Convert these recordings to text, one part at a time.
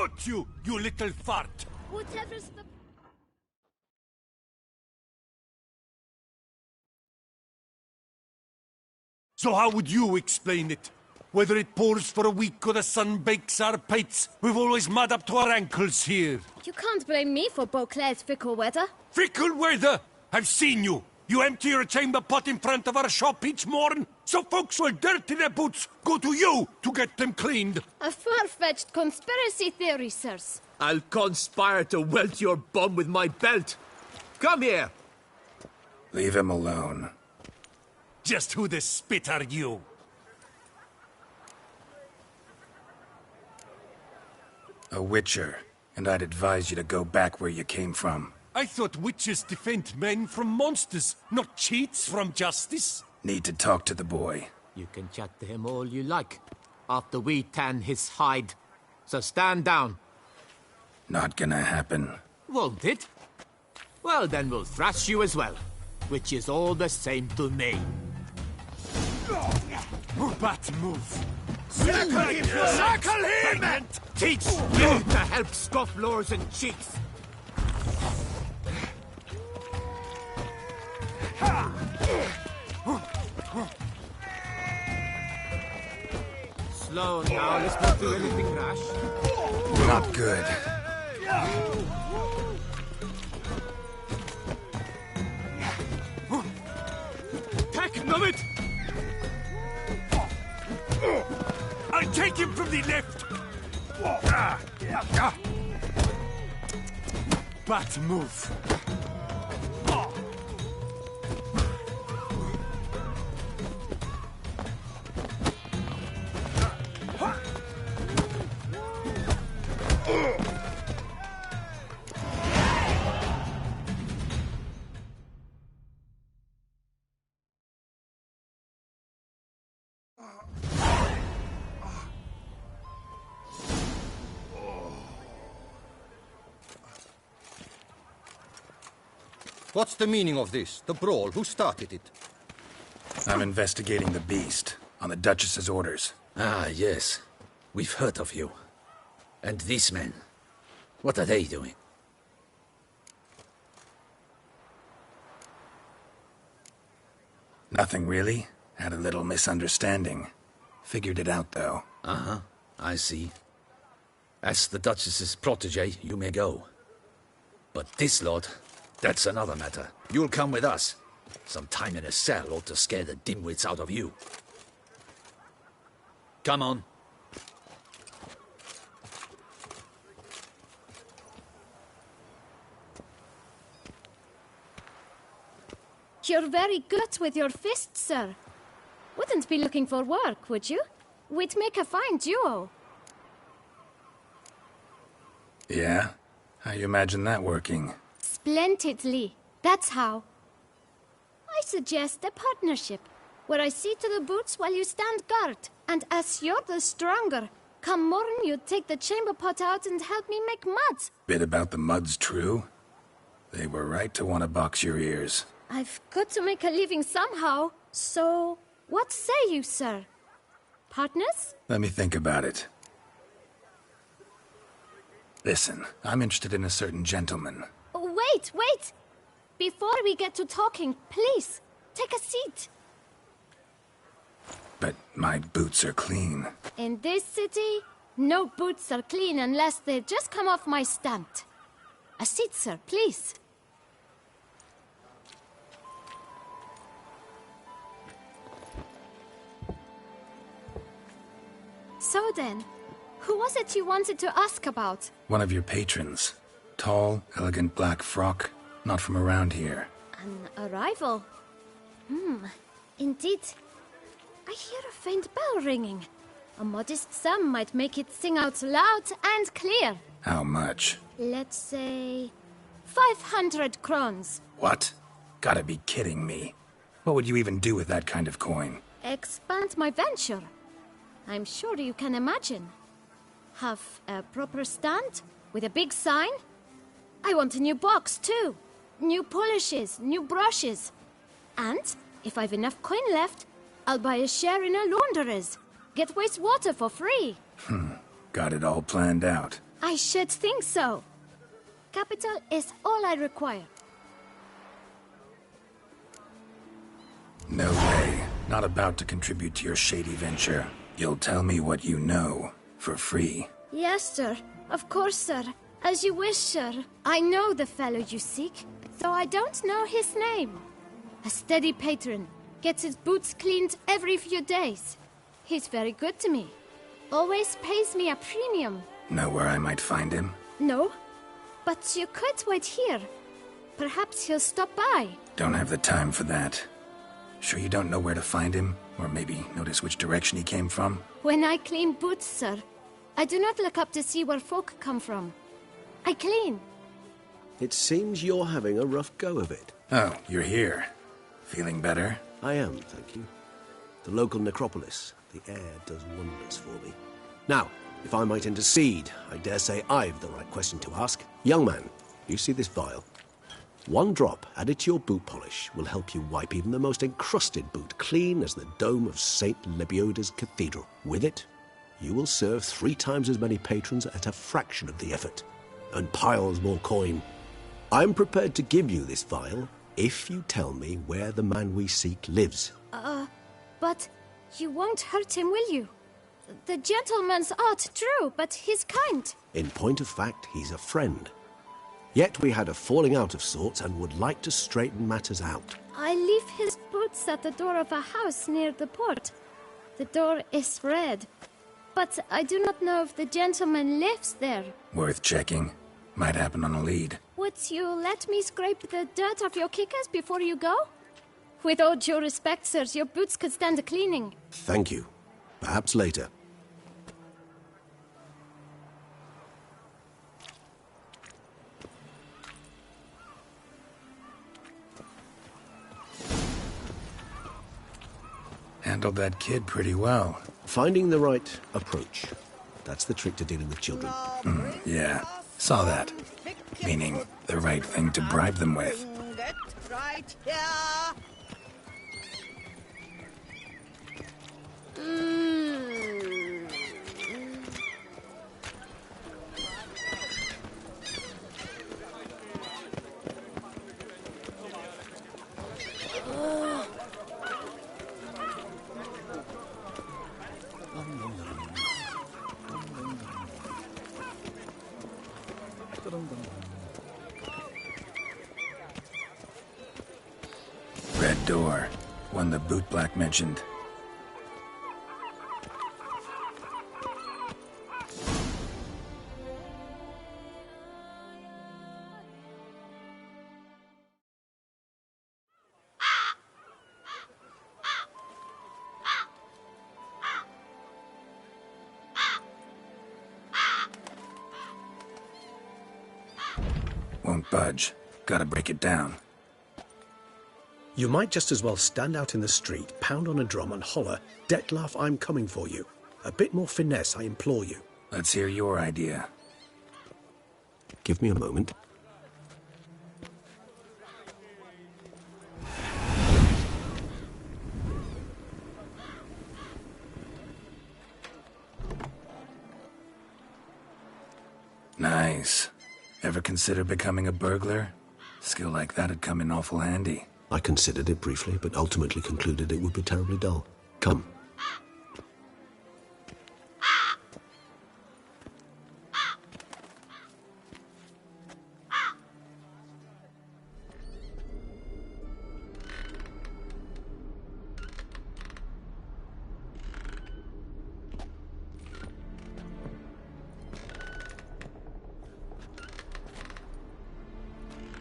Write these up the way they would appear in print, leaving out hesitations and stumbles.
Got you, you little fart! Whatever's the... So how would you explain it? Whether it pours for a week or the sun bakes our pates, we've always mud up to our ankles here. You can't blame me for Beauclair's fickle weather. Fickle weather! I've seen you! You empty your chamber pot in front of our shop each morn, so folks will dirty their boots, go to you to get them cleaned. A far-fetched conspiracy theory, sirs. I'll conspire to welt your bum with my belt. Come here. Leave him alone. Just who the spit are you? A witcher, and I'd advise you to go back where you came from. I thought witches defend men from monsters, not cheats from justice. Need to talk to the boy. You can chat to him all you like, after we tan his hide. So stand down. Not gonna happen. Won't it? Well, then we'll thrash you as well, which is all the same to me. Bad move. Circle him! Circle him! Teach you to help scofflores and cheats. Slow now, let's not do anything rash. Not good. Take it! I'll take him from the left! Bad move. What's the meaning of this? The brawl? Who started it? I'm investigating the beast, on the Duchess's orders. Ah, yes. We've heard of you. And these men, what are they doing? Nothing really. Had a little misunderstanding. Figured it out, though. Uh-huh, I see. As the Duchess's protege, you may go. But this lot, that's another matter. You'll come with us. Some time in a cell ought to scare the dimwits out of you. Come on. You're very good with your fists, sir. Wouldn't be looking for work, would you? We'd make a fine duo. Yeah? How you imagine that working? Splendidly. That's how. I suggest a partnership, where I see to the boots while you stand guard. And as you're the stronger, come morn you take the chamber pot out and help me make mud. Bit about the muds true? They were right to want to box your ears. I've got to make a living somehow, so what say you, sir? Partners? Let me think about it. Listen, I'm interested in a certain gentleman. Wait! Before we get to talking, please, take a seat. But my boots are clean. In this city, no boots are clean unless they just come off my stamp. A seat, sir, please. So then, who was it you wanted to ask about? One of your patrons. Tall, elegant black frock. Not from around here. An arrival? Indeed. I hear a faint bell ringing. A modest sum might make it sing out loud and clear. How much? Let's say 500 crowns. What? Gotta be kidding me. What would you even do with that kind of coin? Expand my venture. I'm sure you can imagine. Have a proper stand with a big sign. I want a new box too. New polishes, new brushes. And if I've enough coin left, I'll buy a share in a launderer's. Get wastewater for free. Got it all planned out. I should think so. Capital is all I require. No way. Not about to contribute to your shady venture. You'll tell me what you know, for free. Yes, sir. Of course, sir. As you wish, sir. I know the fellow you seek, though I don't know his name. A steady patron. Gets his boots cleaned every few days. He's very good to me. Always pays me a premium. Know where I might find him? No, but you could wait here. Perhaps he'll stop by. Don't have the time for that. Sure you don't know where to find him? Or maybe notice which direction he came from? When I clean boots, sir, I do not look up to see where folk come from. I clean. It seems you're having a rough go of it. Oh, you're here. Feeling better? I am, thank you. The local necropolis. The air does wonders for me. Now, if I might intercede, I dare say I've the right question to ask. Young man, you see this vial? One drop added to your boot polish will help you wipe even the most encrusted boot clean as the dome of St. Lebioda's Cathedral. With it, you will serve 3 times as many patrons at a fraction of the effort, and piles more coin. I'm prepared to give you this vial if you tell me where the man we seek lives. But you won't hurt him, will you? The gentleman's odd, true, but he's kind. In point of fact, he's a friend. Yet we had a falling out of sorts and would like to straighten matters out. I leave his boots at the door of a house near the port. The door is red, but I do not know if the gentleman lives there. Worth checking. Might happen on a lead. Would you let me scrape the dirt off your kickers before you go? With all due respect, sirs, your boots could stand a cleaning. Thank you. Perhaps later. Handled that kid pretty well. Finding the right approach. That's the trick to dealing with children. Yeah, saw that. Meaning, the right thing to bribe them with. Get right here. Red door. One the bootblack mentioned. Won't budge. Gotta break it down. You might just as well stand out in the street, pound on a drum and holler, "Dettlaff, I'm coming for you." A bit more finesse, I implore you. Let's hear your idea. Give me a moment. Nice. Ever consider becoming a burglar? Skill like that'd come in awful handy. I considered it briefly, but ultimately concluded it would be terribly dull. Come.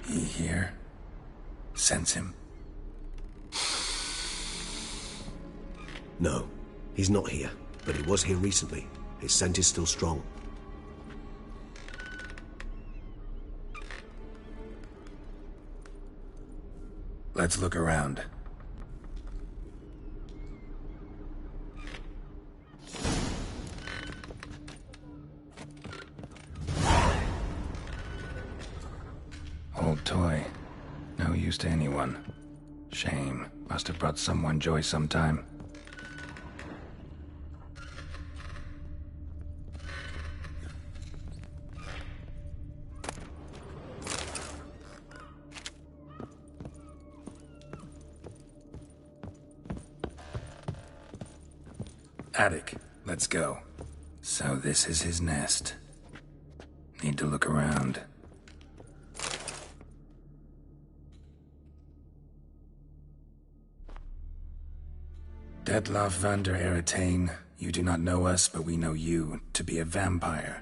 He here? Sense him? No, he's not here, but he was here recently. His scent is still strong. Let's look around. Old toy. No use to anyone. Shame. Must have brought someone joy sometime. Attic, let's go. So this is his nest. Need to look around. Detlaff van der Eretain, you do not know us, but we know you to be a vampire.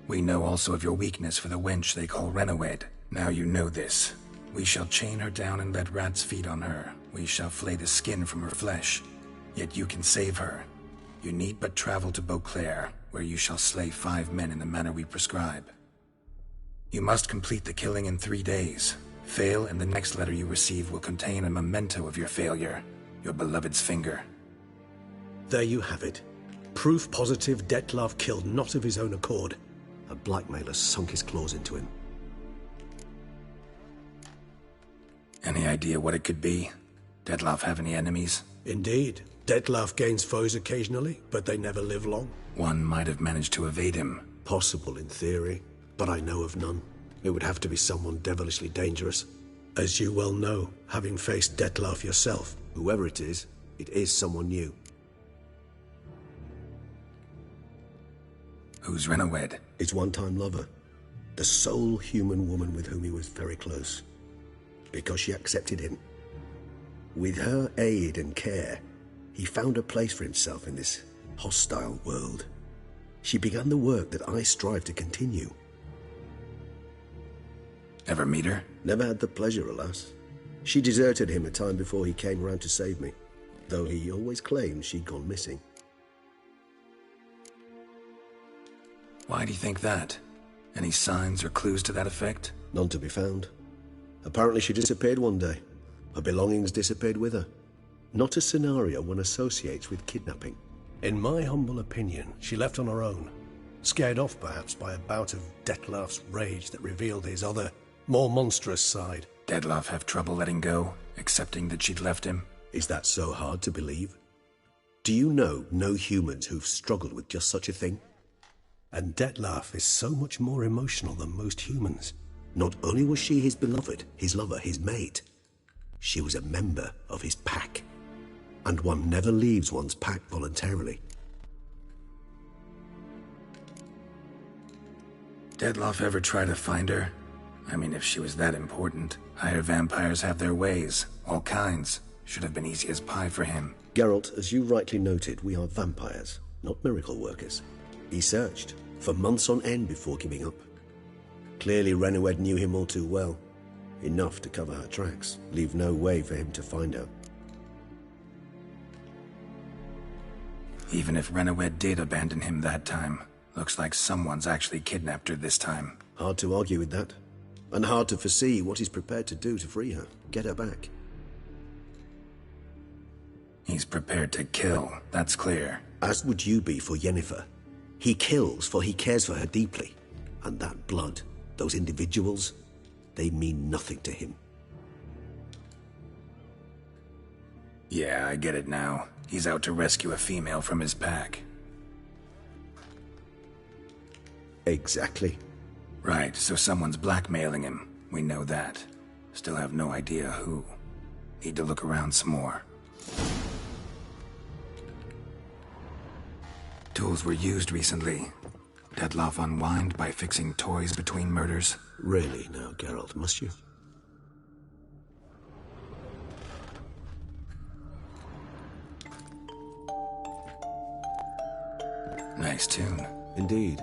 We know also of your weakness for the wench they call Renawed. Now you know this. We shall chain her down and let rats feed on her. We shall flay the skin from her flesh. Yet you can save her. You need but travel to Beauclair, where you shall slay 5 men in the manner we prescribe. You must complete the killing in 3 days. Fail, and the next letter you receive will contain a memento of your failure. Your beloved's finger. There you have it. Proof positive Detlaff killed not of his own accord. A blackmailer sunk his claws into him. Any idea what it could be? Detlaff have any enemies? Indeed. Detlaff gains foes occasionally, but they never live long. One might have managed to evade him. Possible in theory, but I know of none. It would have to be someone devilishly dangerous. As you well know, having faced Detlaff yourself. Whoever it is someone new. Who's Renawed? His one-time lover. The sole human woman with whom he was very close. Because she accepted him. With her aid and care, he found a place for himself in this hostile world. She began the work that I strive to continue. Ever meet her? Never had the pleasure, alas. She deserted him a time before he came round to save me, though he always claimed she'd gone missing. Why do you think that? Any signs or clues to that effect? None to be found. Apparently she disappeared one day. Her belongings disappeared with her. Not a scenario one associates with kidnapping. In my humble opinion, she left on her own. Scared off, perhaps, by a bout of Detlaff's rage that revealed his other, more monstrous side. Detlaff have trouble letting go, accepting that she'd left him? Is that so hard to believe? Do you know no humans who've struggled with just such a thing? And Detlaff is so much more emotional than most humans. Not only was she his beloved, his lover, his mate, she was a member of his pack. And one never leaves one's pack voluntarily. Detlaff ever try to find her? I mean, if she was that important. Higher vampires have their ways, all kinds. Should have been easy as pie for him. Geralt, as you rightly noted, we are vampires, not miracle workers. He searched, for months on end before giving up. Clearly Renawed knew him all too well. Enough to cover her tracks, leave no way for him to find her. Even if Renawed did abandon him that time, looks like someone's actually kidnapped her this time. Hard to argue with that. And hard to foresee what he's prepared to do to free her, get her back. He's prepared to kill, that's clear. As would you be for Yennefer. He kills for he cares for her deeply. And that blood, those individuals, they mean nothing to him. Yeah, I get it now. He's out to rescue a female from his pack. Exactly. Right, so someone's blackmailing him. We know that. Still have no idea who. Need to look around some more. Tools were used recently. Detlaff unwind by fixing toys between murders. Really now, Geralt, must you? Nice tune. Indeed.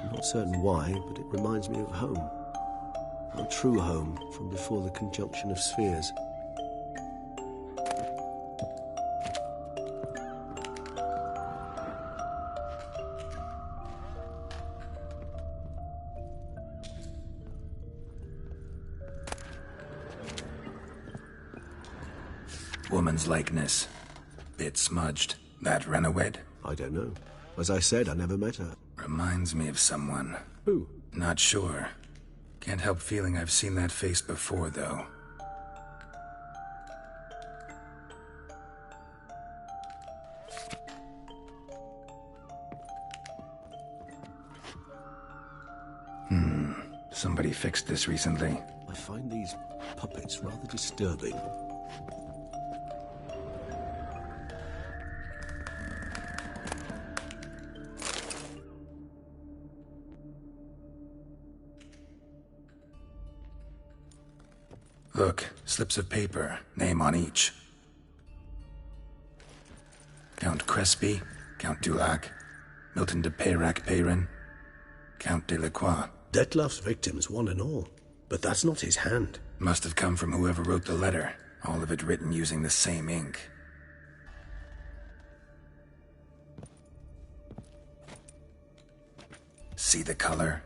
I'm not certain why, but it reminds me of home. Our true home from before the conjunction of spheres. Woman's likeness. Bit smudged. That Renawed? I don't know. As I said, I never met her. Reminds me of someone. Who? Not sure. Can't help feeling I've seen that face before, though. Somebody fixed this recently. I find these puppets rather disturbing. Look, slips of paper, name on each. Count Crespi, Count Dulac, Milton de Peyrac-Peyrin, Count Delacroix. Detlef's victims, one and all. But that's not his hand. Must have come from whoever wrote the letter, all of it written using the same ink. See the color?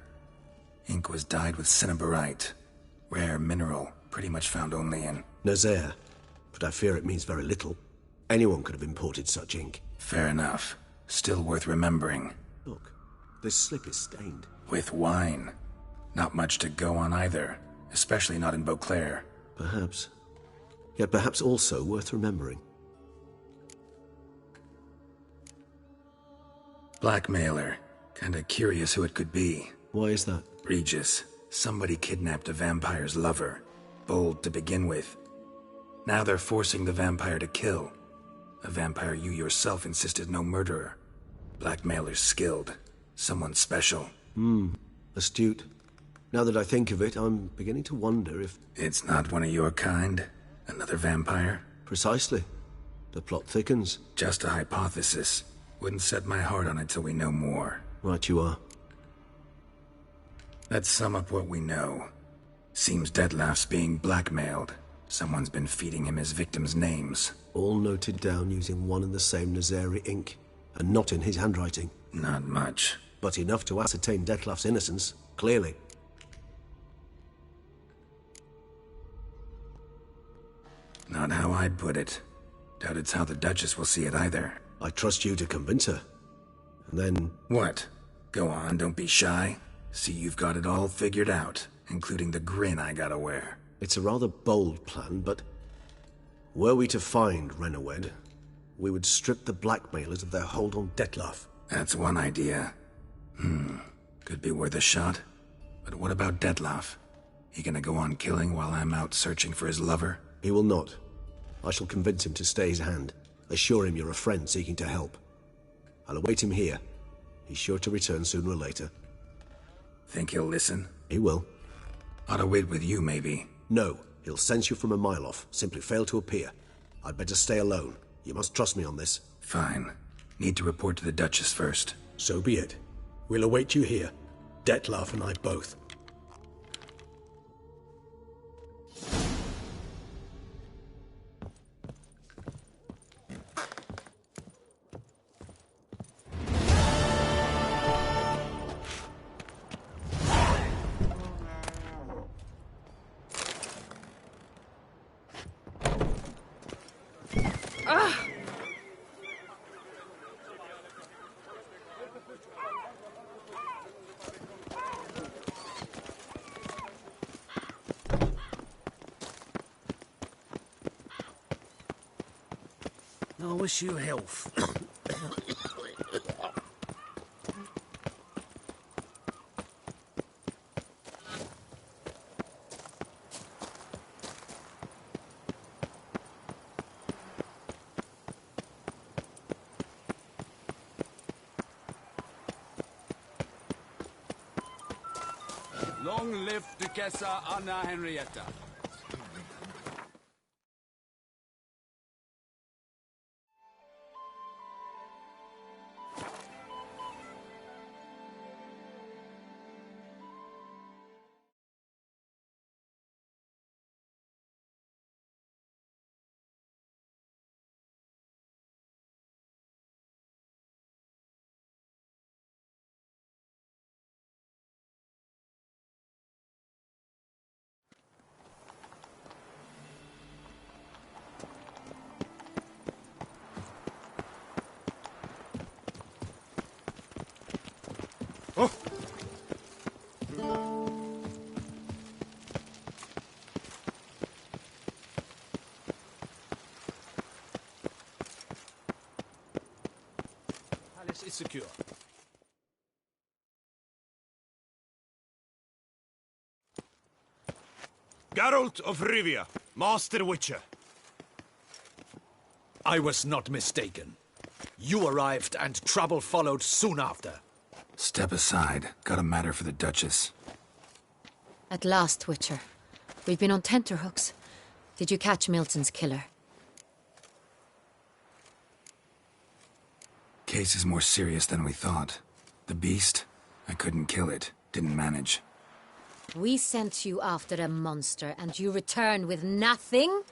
Ink was dyed with cinnabarite. Rare mineral, pretty much found only in... Nazaire. But I fear it means very little. Anyone could have imported such ink. Fair enough. Still worth remembering. Look, this slip is stained. With wine. Not much to go on either, especially not in Beauclair. Perhaps. Yet perhaps also worth remembering. Blackmailer. Kinda curious who it could be. Why is that? Regis. Somebody kidnapped a vampire's lover. Bold to begin with. Now they're forcing the vampire to kill. A vampire you yourself insisted no murderer. Blackmailer's skilled. Someone special. Astute. Now that I think of it, I'm beginning to wonder if... It's not one of your kind? Another vampire? Precisely. The plot thickens. Just a hypothesis. Wouldn't set my heart on it till we know more. Right you are. Let's sum up what we know. Seems Detlef's being blackmailed. Someone's been feeding him his victims' names. All noted down using one and the same Nazari ink, and not in his handwriting. Not much. But enough to ascertain Detlef's innocence, clearly. Not how I'd put it. Doubt it's how the Duchess will see it either. I trust you to convince her. And then... What? Go on, don't be shy. See you've got it all figured out, including the grin I gotta wear. It's a rather bold plan, but... Were we to find Renawed, we would strip the blackmailers of their hold on Detlef. That's one idea. Could be worth a shot. But what about Detlef? He gonna go on killing while I'm out searching for his lover? He will not. I shall convince him to stay his hand. Assure him you're a friend seeking to help. I'll await him here. He's sure to return sooner or later. Think he'll listen? He will. Ought to wait with you, maybe. No, he'll sense you from a mile off. Simply fail to appear. I'd better stay alone. You must trust me on this. Fine. Need to report to the Duchess first. So be it. We'll await you here. Detlef and I both. I wish you health. Long live Duchessa Anna Henrietta. Palace is secure. Geralt of Rivia, Master Witcher. I was not mistaken. You arrived and trouble followed soon after. Step aside. Got a matter for the Duchess. At last, Witcher. We've been on tenterhooks. Did you catch Milton's killer? Case is more serious than we thought. The beast? I couldn't kill it. Didn't manage. We sent you after a monster, and you return with nothing?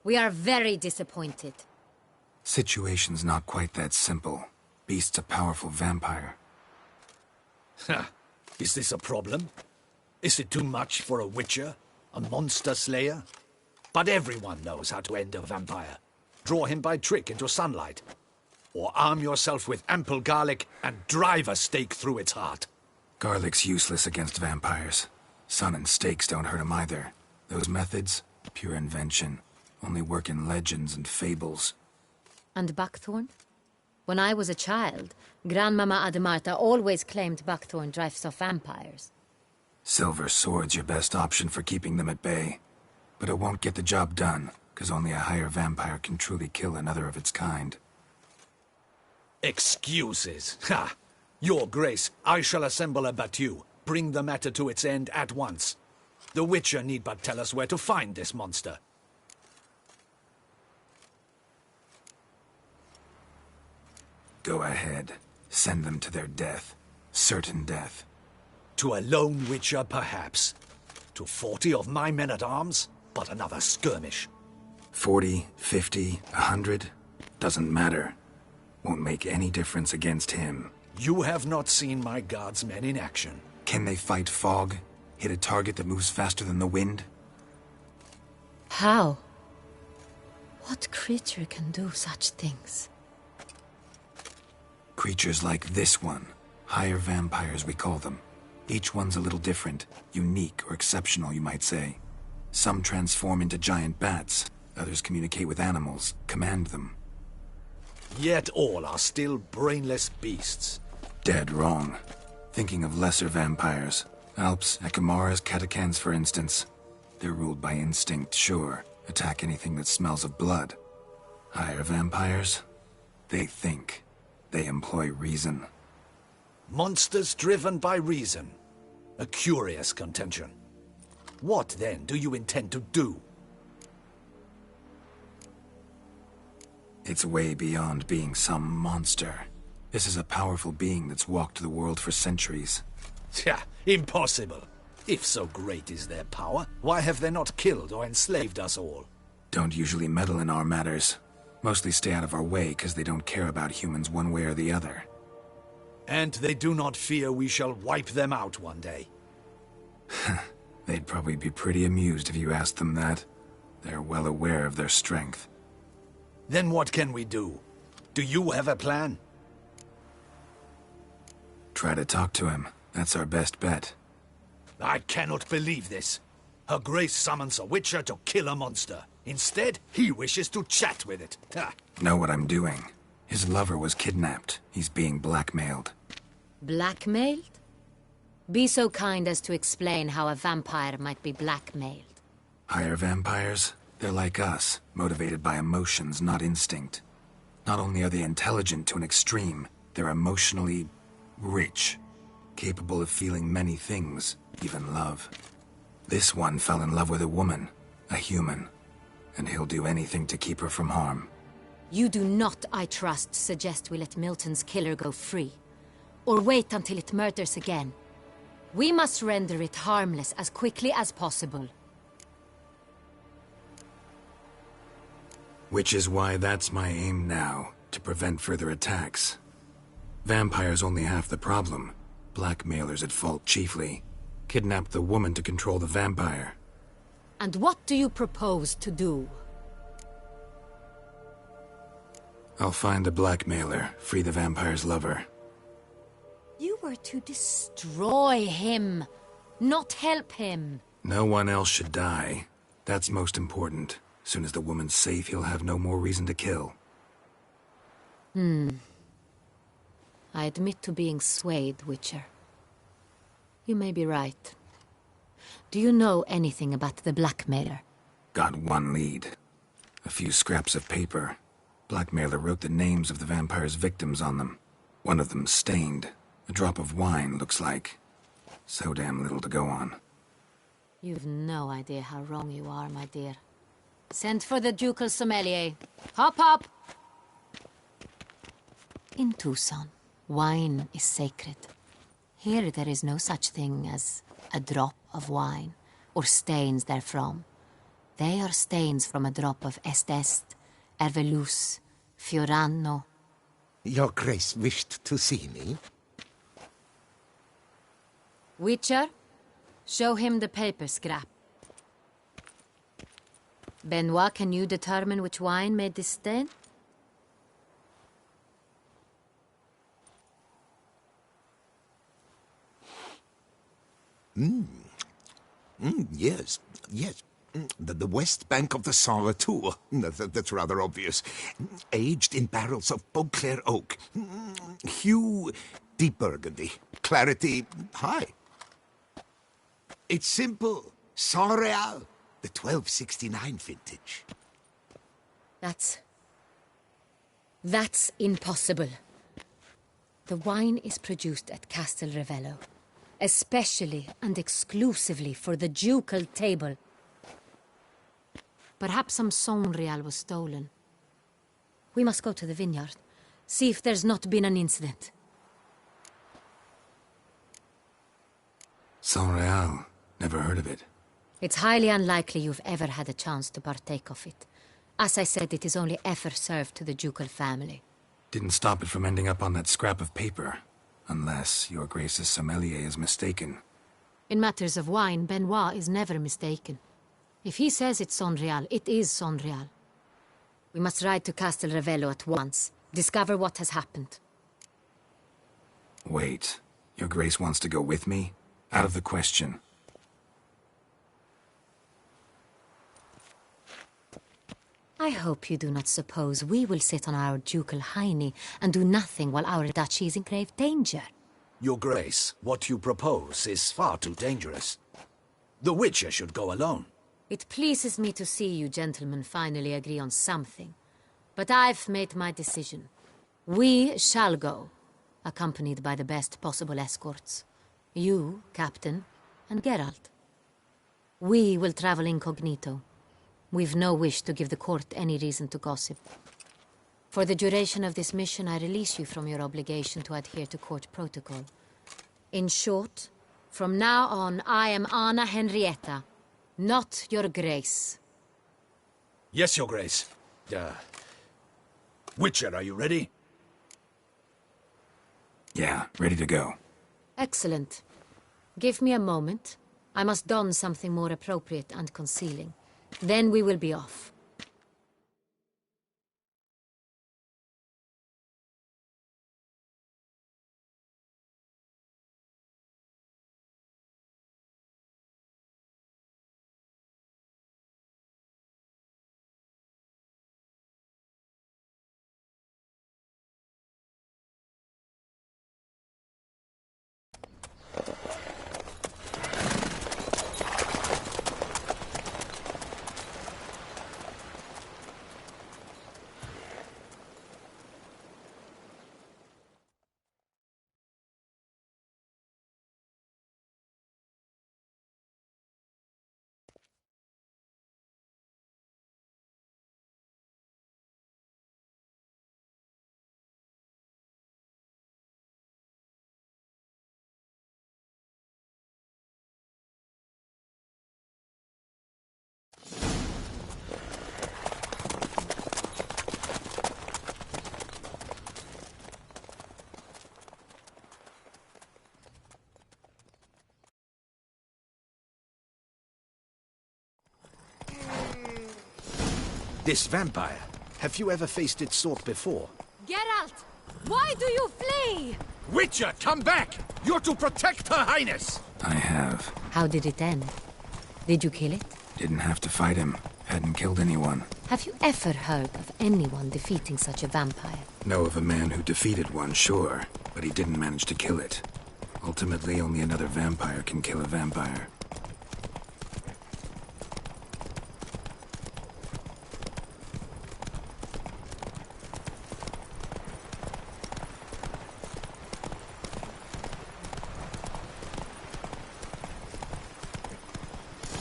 We are very disappointed. Situation's not quite that simple. Beast's a powerful vampire. Ha! Is this a problem? Is it too much for a witcher? A monster slayer? But everyone knows how to end a vampire. Draw him by trick into sunlight. Or arm yourself with ample garlic and drive a stake through its heart. Garlic's useless against vampires. Sun and stakes don't hurt him either. Those methods, pure invention. Only work in legends and fables. And buckthorn? When I was a child, Grandmama Ademarta always claimed buckthorn drives off vampires. Silver sword's your best option for keeping them at bay. But it won't get the job done, because only a higher vampire can truly kill another of its kind. Excuses. Ha! Your Grace, I shall assemble a battue. Bring the matter to its end at once. The Witcher need but tell us where to find this monster. Go ahead. Send them to their death. Certain death. To a lone Witcher, perhaps. To 40 of my men-at-arms, but another skirmish. 40, 50, 100? Doesn't matter. Won't make any difference against him. You have not seen my guardsmen in action. Can they fight fog? Hit a target that moves faster than the wind? How? What creature can do such things? Creatures like this one. Higher vampires, we call them. Each one's a little different. Unique or exceptional, you might say. Some transform into giant bats. Others communicate with animals, command them. Yet all are still brainless beasts. Dead wrong. Thinking of lesser vampires. Alps, Ekamaras, Catechans, for instance. They're ruled by instinct, sure. Attack anything that smells of blood. Higher vampires? They think. They employ reason. Monsters driven by reason. A curious contention. What, then, do you intend to do? It's way beyond being some monster. This is a powerful being that's walked the world for centuries. Tja, impossible. If so great is their power, why have they not killed or enslaved us all? Don't usually meddle in our matters. Mostly stay out of our way because they don't care about humans one way or the other. And they do not fear we shall wipe them out one day. They'd probably be pretty amused if you asked them that. They're well aware of their strength. Then what can we do? Do you have a plan? Try to talk to him. That's our best bet. I cannot believe this. Her Grace summons a Witcher to kill a monster. Instead, he wishes to chat with it. Ha. Know what I'm doing. His lover was kidnapped. He's being blackmailed. Blackmailed? Be so kind as to explain how a vampire might be blackmailed. Higher vampires? They're like us, motivated by emotions, not instinct. Not only are they intelligent to an extreme, they're emotionally rich, capable of feeling many things, even love. This one fell in love with a woman, a human, and he'll do anything to keep her from harm. You do not, I trust, suggest we let Milton's killer go free, or wait until it murders again. We must render it harmless as quickly as possible. Which is why that's my aim now, to prevent further attacks. Vampires only half the problem. Blackmailers at fault chiefly. Kidnap the woman to control the vampire. And what do you propose to do? I'll find the blackmailer, free the vampire's lover. You were to destroy him, not help him. No one else should die. That's most important. Soon as the woman's safe, he'll have no more reason to kill. I admit to being swayed, Witcher. You may be right. Do you know anything about the blackmailer? Got one lead. A few scraps of paper. Blackmailer wrote the names of the vampire's victims on them. One of them stained. A drop of wine, looks like. So damn little to go on. You've no idea how wrong you are, my dear. Send for the ducal sommelier. Hop, hop! In Tucson, wine is sacred. Here there is no such thing as a drop of wine, or stains therefrom. They are stains from a drop of Est, Ervelus, Fiorano. Your Grace wished to see me? Witcher, show him the paper scrap. Benoit, can you determine which wine made this stain? Yes, yes. The west bank of the Saint Retour. That's rather obvious. Aged in barrels of Beauclair oak. Hue, deep burgundy. Clarity, high. It's simple. Saint Real, the 1269 vintage. That's impossible. The wine is produced at Castel Ravello, especially and exclusively for the ducal table. Perhaps some Saint Real was stolen. We must go to the vineyard, see if there's not been an incident. Saint Real. Never heard of it. It's highly unlikely you've ever had a chance to partake of it. As I said, it is only ever served to the ducal family. Didn't stop it from ending up on that scrap of paper. Unless your Grace's sommelier is mistaken. In matters of wine, Benoit is never mistaken. If he says it's Saint Real, it is Saint Real. We must ride to Castel Ravello at once. Discover what has happened. Wait. Your Grace wants to go with me? Out of the question. I hope you do not suppose we will sit on our ducal hiney and do nothing while our duchy is in grave danger. Your Grace, what you propose is far too dangerous. The Witcher should go alone. It pleases me to see you gentlemen finally agree on something. But I've made my decision. We shall go, accompanied by the best possible escorts. You, Captain, and Geralt. We will travel incognito. We've no wish to give the court any reason to gossip. For the duration of this mission, I release you from your obligation to adhere to court protocol. In short, from now on, I am Anna Henrietta, not your Grace. Yes, Your Grace. Witcher, are you ready? Yeah, ready to go. Excellent. Give me a moment. I must don something more appropriate and concealing. Then we will be off. This vampire, have you ever faced its sort before? Geralt! Why do you flee? Witcher, come back! You're to protect Her Highness! I have. How did it end? Did you kill it? Didn't have to fight him. Hadn't killed anyone. Have you ever heard of anyone defeating such a vampire? Know of a man who defeated one, sure, but he didn't manage to kill it. Ultimately, only another vampire can kill a vampire.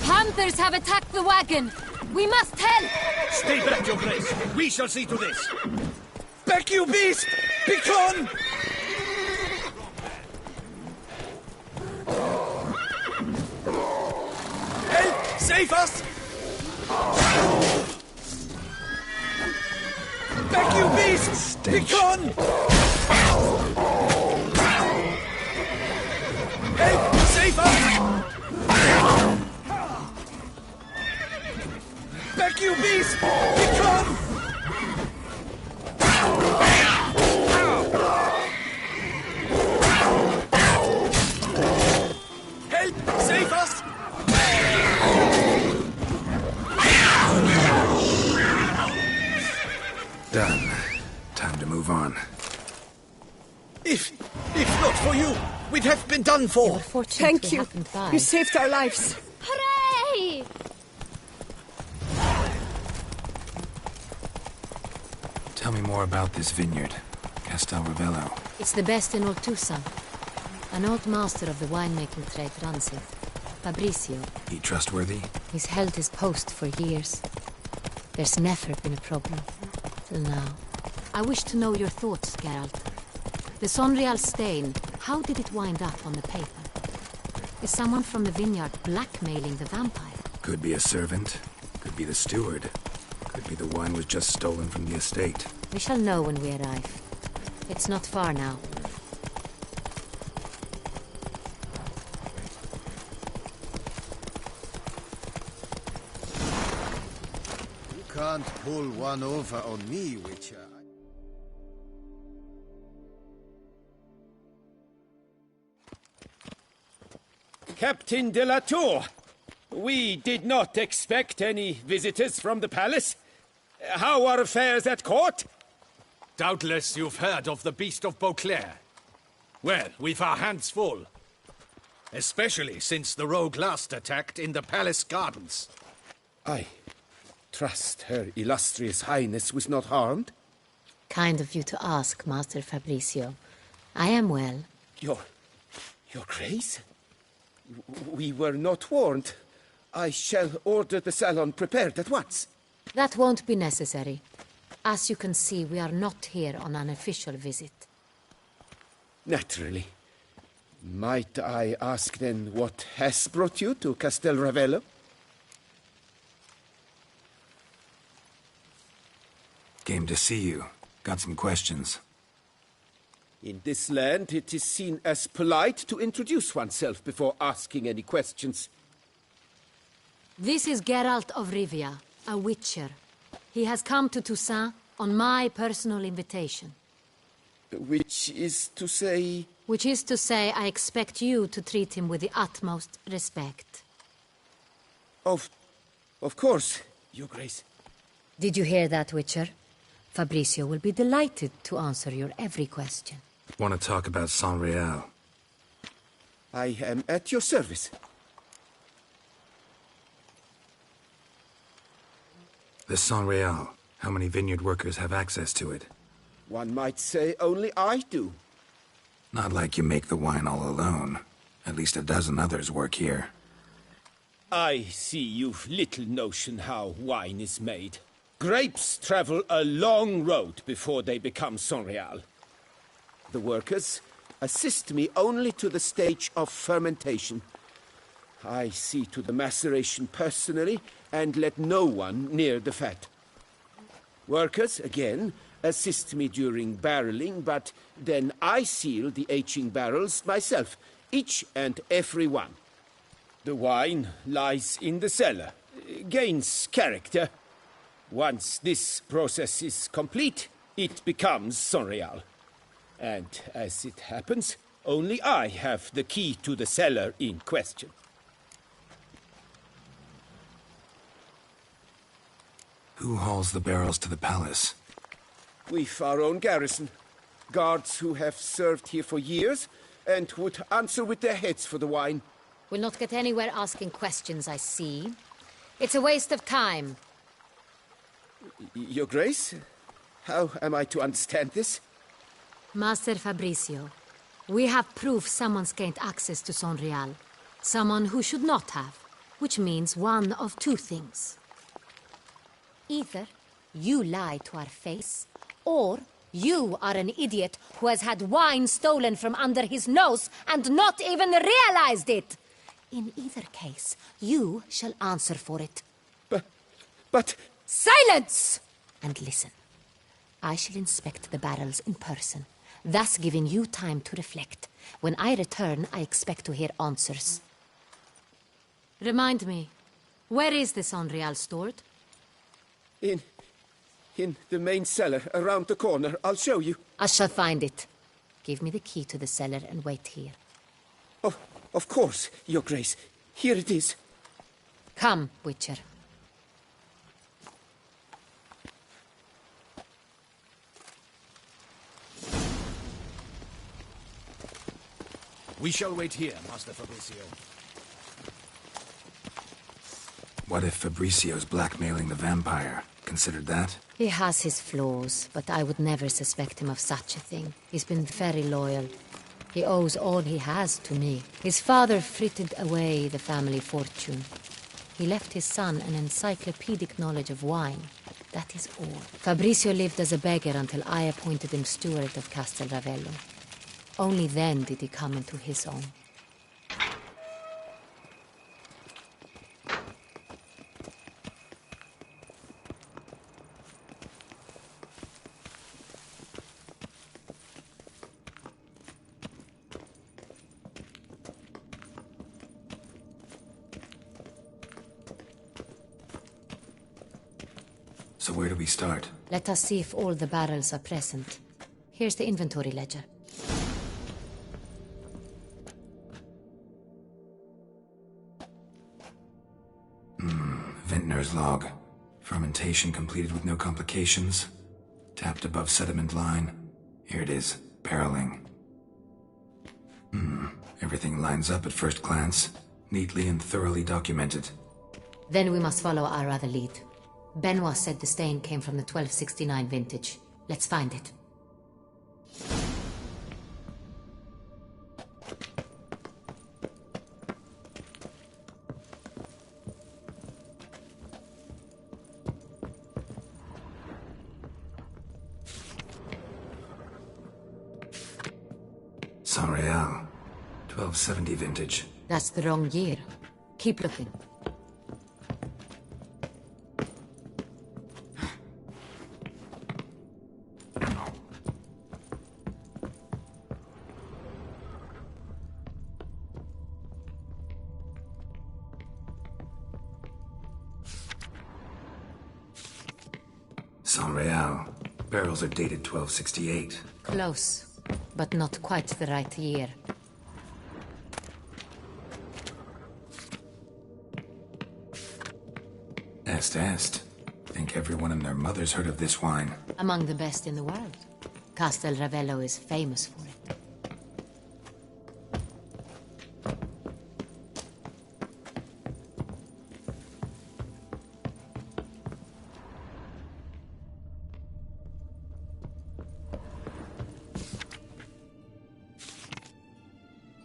Panthers have attacked the wagon! We must help! Stay back, Your Grace. We shall see to this. Back, you beast! Begone! Help! Save us! Back, you beast! Begone! Help! Save us! Back, you beast! Begone! Help! Save us! Done. Time to move on. If not for you, we'd have been done for. Thank you. You saved our lives. Hooray! Tell me more about this vineyard, Castel Ravello. It's the best in all Tucson. An old master of the winemaking trade runs it. Fabricio. He trustworthy? He's held his post for years. There's never been a problem. Till now. I wish to know your thoughts, Geralt. The Sonreal stain, how did it wind up on the paper? Is someone from the vineyard blackmailing the vampire? Could be a servant. Could be the steward. Could be the wine was just stolen from the estate. We shall know when we arrive. It's not far now. You can't pull one over on me, Witcher. Captain de la Tour, we did not expect any visitors from the palace. How are affairs at court? Doubtless you've heard of the Beast of Beauclair. Well, we've our hands full. Especially since the rogue last attacked in the palace gardens. I trust Her Illustrious Highness was not harmed? Kind of you to ask, Master Fabricio. I am well. Your Grace? We were not warned. I shall order the salon prepared at once. That won't be necessary. As you can see, we are not here on an official visit. Naturally. Might I ask then what has brought you to Castel Ravello? Came to see you. Got some questions. In this land, it is seen as polite to introduce oneself before asking any questions. This is Geralt of Rivia, a witcher. He has come to Toussaint on my personal invitation. Which is to say... Which is to say, I expect you to treat him with the utmost respect. Of course, Your Grace. Did you hear that, Witcher? Fabricio will be delighted to answer your every question. Want to talk about Sonreal? I am at your service. The Sonreal. How many vineyard workers have access to it? One might say only I do. Not like you make the wine all alone. At least a dozen others work here. I see you've little notion how wine is made. Grapes travel a long road before they become Sonreal. The workers assist me only to the stage of fermentation. I see to the maceration personally and let no one near the fat. Workers, again, assist me during barreling, but then I seal the aging barrels myself, each and every one. The wine lies in the cellar, gains character. Once this process is complete, it becomes Sonreal. And as it happens, only I have the key to the cellar in question. Who hauls the barrels to the palace? We've our own garrison. Guards who have served here for years and would answer with their heads for the wine. We'll not get anywhere asking questions, I see. It's a waste of time. Your Grace? How am I to understand this? Master Fabricio, we have proof someone's gained access to Sonreal. Someone who should not have, which means one of two things. Either you lie to our face, or you are an idiot who has had wine stolen from under his nose and not even realized it. In either case, you shall answer for it. But... Silence! And listen. I shall inspect the barrels in person, thus giving you time to reflect. When I return, I expect to hear answers. Remind me, where is the Sonreal stored? In the main cellar, around the corner. I'll show you. I shall find it. Give me the key to the cellar and wait here. Oh, of course, Your Grace. Here it is. Come, Witcher. We shall wait here, Master Fabricio. What if Fabricio's blackmailing the vampire? Considered that? He has his flaws, but I would never suspect him of such a thing. He's been very loyal. He owes all he has to me. His father frittered away the family fortune. He left his son an encyclopedic knowledge of wine. That is all. Fabricio lived as a beggar until I appointed him steward of Castel Ravello. Only then did he come into his own. So where do we start? Let us see if all the barrels are present. Here's the inventory ledger. Vintner's log. Fermentation completed with no complications. Tapped above sediment line. Here it is. Barreling. Everything lines up at first glance. Neatly and thoroughly documented. Then we must follow our other lead. Benoit said the stain came from the 1269 vintage. Let's find it. Sonreal. 1270 vintage. That's the wrong year. Keep looking. Sonreal. Barrels are dated 1268. Close, but not quite the right year. Est. Think everyone and their mother's heard of this wine. Among the best in the world. Castel Ravello is famous for it.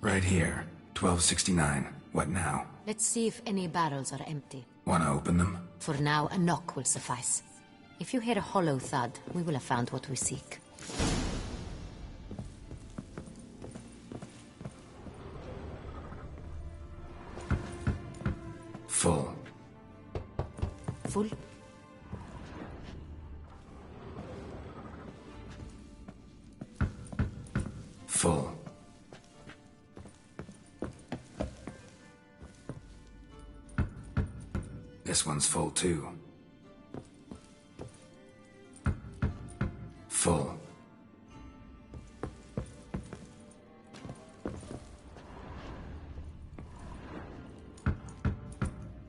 Right here. 1269. What now? Let's see if any barrels are empty. Wanna open them? For now, a knock will suffice. If you hear a hollow thud, we will have found what we seek. Full. Full? Full. This one's full too. Full.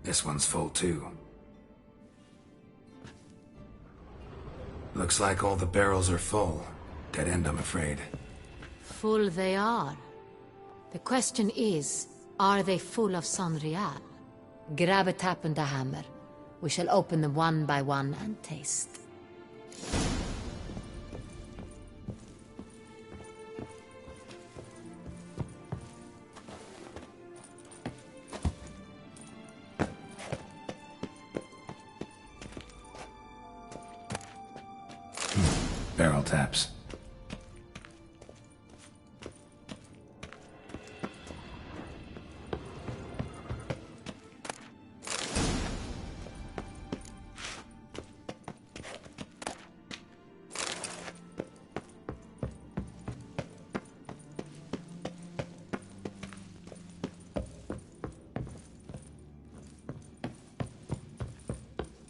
This one's full too. Looks like all the barrels are full. Dead end, I'm afraid. Full they are. The question is, are they full of Sonreal? Grab a tap and a hammer. We shall open them one by one and taste. barrel taps.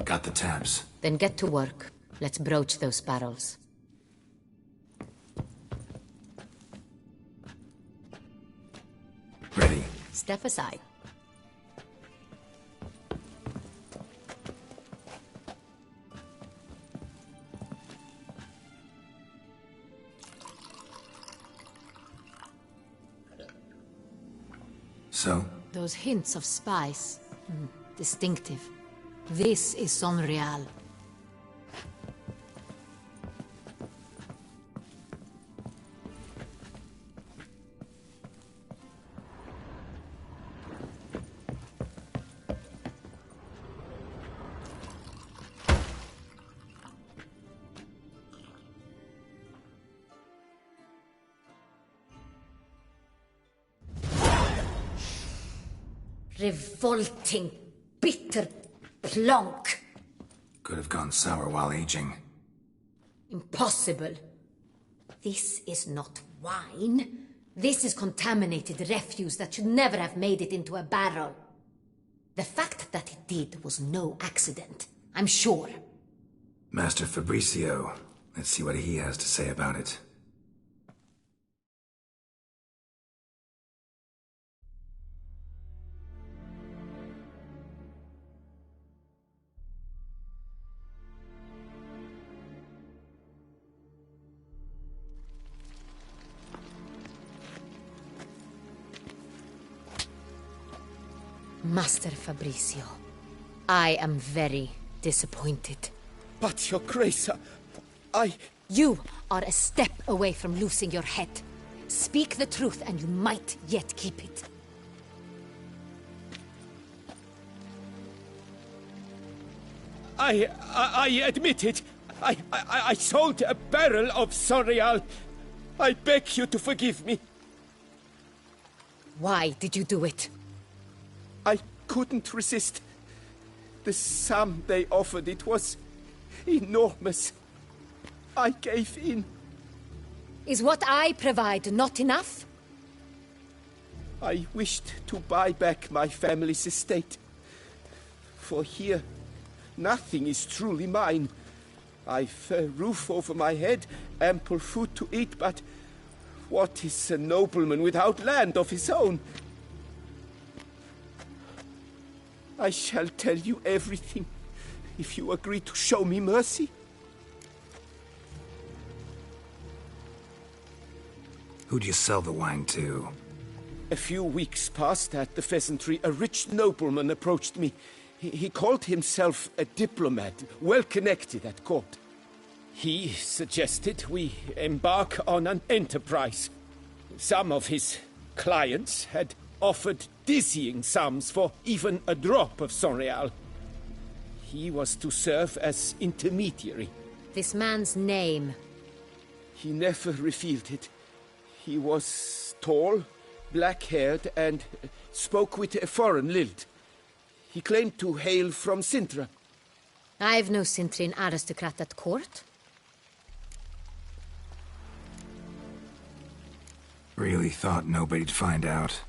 Got the taps. Then get to work. Let's broach those barrels. Ready. Step aside. So? Those hints of spice. Distinctive. This is Sonreal. Revolting, bitter plonk. Could have gone sour while aging. Impossible. This is not wine. This is contaminated refuse that should never have made it into a barrel. The fact that it did was no accident, I'm sure. Master Fabricio. Let's see what he has to say about it. Master Fabricio, I am very disappointed. But, Your Grace, You are a step away from losing your head. Speak the truth and you might yet keep it. I admit it. I sold a barrel of Sonreal. I beg you to forgive me. Why did you do it? I couldn't resist. The sum they offered, it was enormous. I gave in. Is what I provide not enough? I wished to buy back my family's estate. For here, nothing is truly mine. I've a roof over my head, ample food to eat, but what is a nobleman without land of his own? I shall tell you everything, if you agree to show me mercy. Who'd you sell the wine to? A few weeks past at the Pheasantry, a rich nobleman approached me. He called himself a diplomat, well connected at court. He suggested we embark on an enterprise. Some of his clients had offered dizzying sums for even a drop of Sonreal. He was to serve as intermediary. This man's name? He never revealed it. He was tall, black-haired, and spoke with a foreign lilt. He claimed to hail from Sintra. I've no Sintrian aristocrat at court. Really thought nobody'd find out.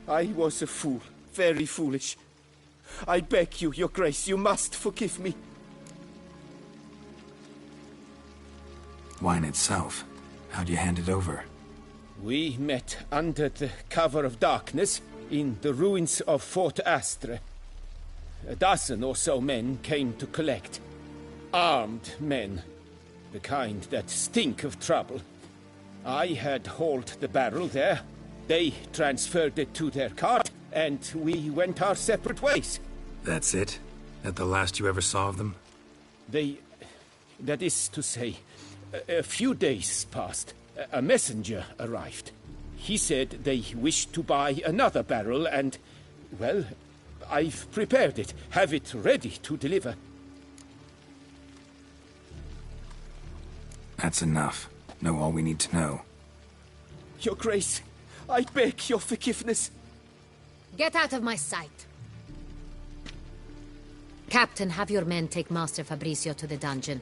I was a fool, very foolish. I beg you, Your Grace, you must forgive me. Wine itself, how'd you hand it over? We met under the cover of darkness in the ruins of Fort Astre. A dozen or so men came to collect. Armed men, the kind that stink of trouble. I had hauled the barrel there. They transferred it to their cart, and we went our separate ways. That's it? That the last you ever saw of them? That is to say, a few days passed. A messenger arrived. He said they wished to buy another barrel and, well, I've prepared it. Have it ready to deliver. That's enough. Know all we need to know. Your Grace, I beg your forgiveness. Get out of my sight. Captain, have your men take Master Fabrizio to the dungeon.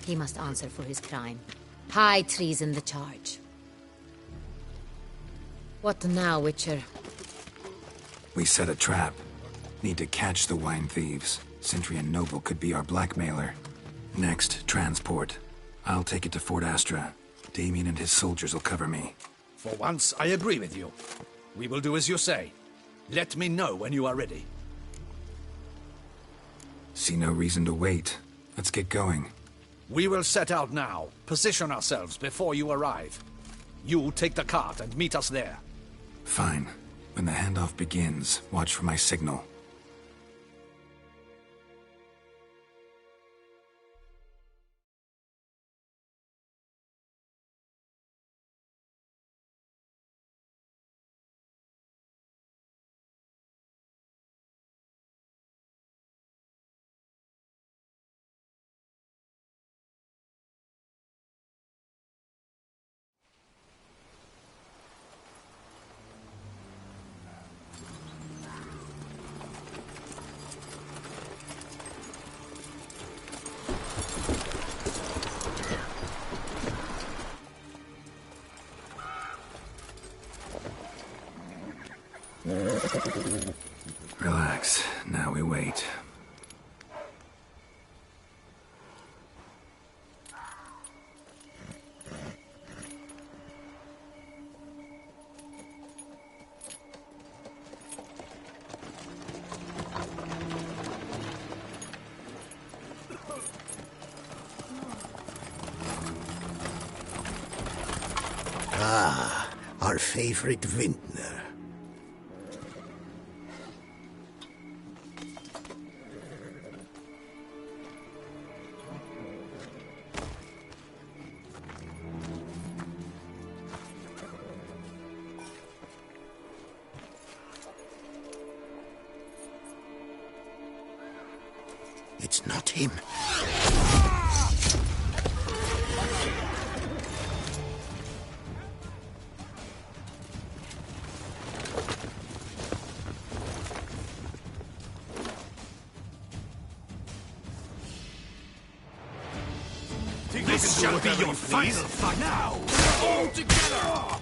He must answer for his crime. High treason the charge. What now, Witcher? We set a trap. Need to catch the wine thieves. Sentry and Noble could be our blackmailer. Next, transport. I'll take it to Fort Astra. Damien and his soldiers will cover me. For once, I agree with you. We will do as you say. Let me know when you are ready. See no reason to wait. Let's get going. We will set out now. Position ourselves before you arrive. You take the cart and meet us there. Fine. When the handoff begins, watch for my signal. Relax. Now we wait. Ah, our favorite vintner. It's not him. This shall be your final fight. Now, all together!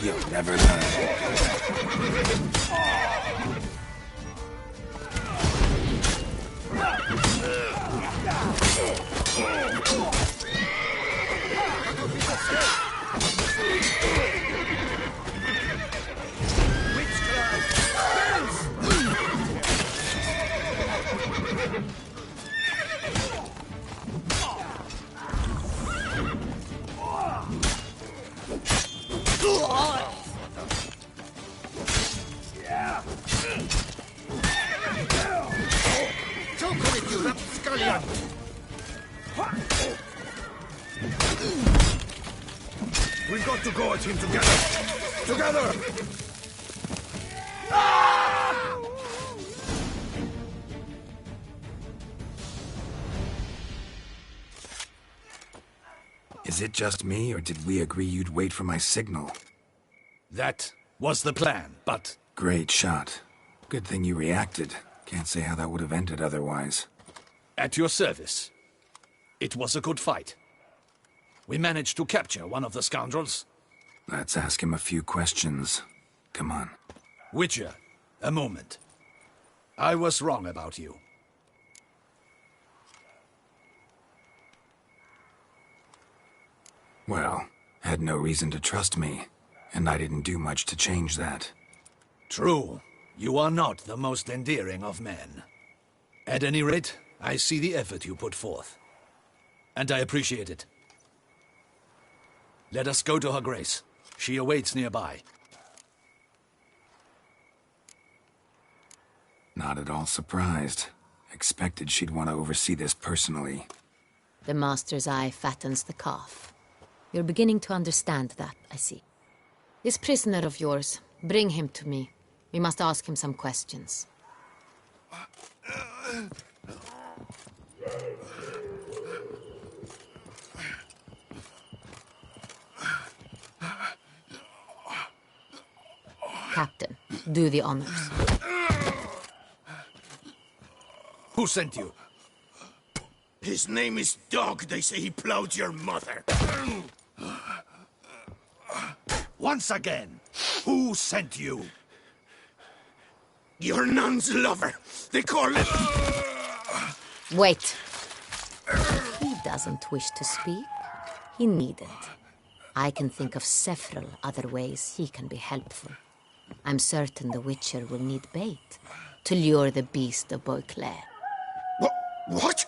You'll never learn. We've got to go at him together! Together! Is it just me, or did we agree you'd wait for my signal? That was the plan, but... Great shot. Good thing you reacted. Can't say how that would have ended otherwise. At your service. It was a good fight. We managed to capture one of the scoundrels. Let's ask him a few questions. Come on. Witcher, a moment. I was wrong about you. Well, had no reason to trust me, and I didn't do much to change that. True. You are not the most endearing of men. At any rate, I see the effort you put forth. And I appreciate it. Let us go to her grace. She awaits nearby. Not at all surprised. Expected she'd want to oversee this personally. The master's eye fattens the calf. You're beginning to understand that, I see. This prisoner of yours, bring him to me. We must ask him some questions. Captain, do the honors. Who sent you? His name is Dog. They say he plowed your mother. Once again, who sent you? Your nun's lover. They call it... Wait. He doesn't wish to speak. He needn't. I can think of several other ways he can be helpful. I'm certain the Witcher will need bait to lure the beast of Beauclair. What?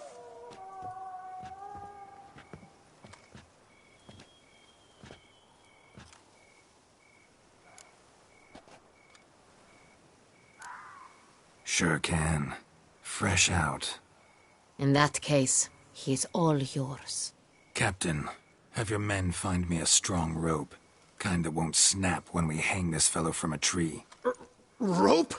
Sure can. Fresh out. In that case, he's all yours. Captain, have your men find me a strong rope. Kind that won't snap when we hang this fellow from a tree. Rope?